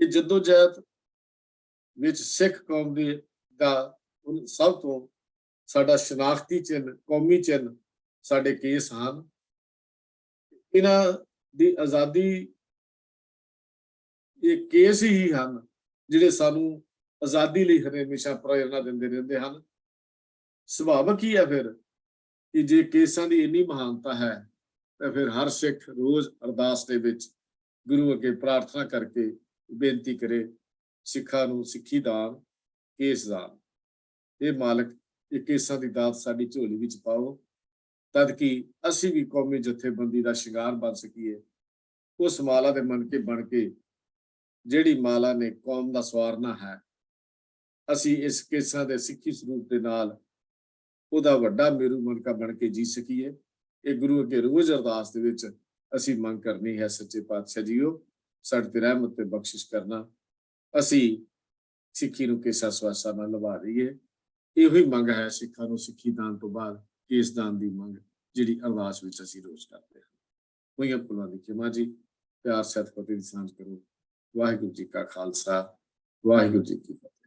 ਇਹ ਜੱਦੋ-ਜਹਿਦ ਵਿੱਚ ਸਿੱਖ ਕੌਮ ਦਾ ਸਭ ਤੋਂ ਸਾਡਾ ਸ਼ਨਾਖਤੀ ਚਿੰਨ੍ਹ, ਕੌਮੀ ਚਿੰਨ੍ਹ ਸਾਡੇ ਕੇਸ ਹਨ। ਇਹਨਾਂ ਦੀ ਆਜ਼ਾਦੀ ਇਹ ਕੇਸ ਹੀ ਹਨ ਜਿਹੜੇ ਸਾਨੂੰ ਆਜ਼ਾਦੀ ਲਈ ਹਮੇਸ਼ਾ ਪ੍ਰੇਰਨਾ ਦਿੰਦੇ ਰਹਿੰਦੇ ਹਨ। ਸੁਭਾਵਿਕ ਹੀ ਹੈ ਫਿਰ ਕਿ ਜੇ ਕੇਸਾਂ ਦੀ ਇੰਨੀ ਮਹਾਨਤਾ ਹੈ ਤਾਂ ਫਿਰ ਹਰ ਸਿੱਖ ਰੋਜ਼ ਅਰਦਾਸ ਦੇ ਵਿੱਚ ਗੁਰੂ ਅੱਗੇ ਪ੍ਰਾਰਥਨਾ ਕਰਕੇ ਬੇਨਤੀ ਕਰੇ, ਸਿੱਖਾਂ ਨੂੰ ਸਿੱਖੀ ਦਾਨ, ਕੇਸ ਦਾਨ। ਇਹ ਮਾਲਕ ਇਹ ਕੇਸਾਂ ਦੀ ਦਾਤ ਸਾਡੀ ਝੋਲੀ ਵਿੱਚ ਪਾਓ ਤਦ ਕਿ ਅਸੀਂ ਵੀ ਕੌਮੀ ਜਥੇਬੰਦੀ ਦਾ ਸ਼ਿੰਗਾਰ ਬਣ ਸਕੀਏ। ਉਸ ਮਾਲਾ ਦੇ ਮਨਕੇ ਬਣ ਕੇ ਜਿਹੜੀ ਮਾਲਾ ਨੇ ਕੌਮ ਦਾ ਸਵਾਰਨਾ ਹੈ, ਅਸੀਂ ਇਸ ਕੇਸਾਂ ਦੇ ਸਿੱਖੀ ਸਰੂਪ ਦੇ ਨਾਲ ਉਹਦਾ ਵੱਡਾ ਮੇਰੂ ਮਨਕਾ ਬਣ ਕੇ ਜੀ ਸਕੀਏ। ਇਹ ਗੁਰੂ ਅੱਗੇ ਰੋਜ਼ ਅਰਦਾਸ ਦੇ ਵਿੱਚ ਅਸੀਂ ਮੰਗ ਕਰਨੀ ਹੈ, ਸੱਚੇ ਪਾਤਸ਼ਾਹ ਜੀਓ ਸਾਡੇ ਤੇ ਰਹਿਮਤ ਤੇ ਬਖਸ਼ਿਸ਼ ਕਰਨਾ, ਅਸੀਂ ਸਿੱਖੀ ਨੂੰ ਕੇਸਾਂ ਸਵਾਸਾਂ ਨਾਲ ਨਿਭਾ ਲਈਏ। ਇਹੋ ਹੀ ਮੰਗ ਹੈ ਸਿੱਖਾਂ ਨੂੰ ਸਿੱਖੀ ਦਾਨ ਤੋਂ ਬਾਅਦ ਕੇਸ ਦਾਨ ਦੀ ਮੰਗ, ਜਿਹੜੀ ਅਰਦਾਸ ਵਿੱਚ ਅਸੀਂ ਰੋਜ਼ ਕਰਦੇ ਹਾਂ। ਹੋਈਆਂ ਭੁੱਲਾਂ ਦੀ ਖਿਮਾ ਜੀ, ਪਿਆਰ ਸਹਿਤ ਫਤਿਹ ਦੀ ਸਾਂਝ ਕਰੋ। ਵਾਹਿਗੁਰੂ ਜੀ ਕਾ ਖਾਲਸਾ, ਵਾਹਿਗੁਰੂ ਜੀ ਕੀ ਫਤਿਹ।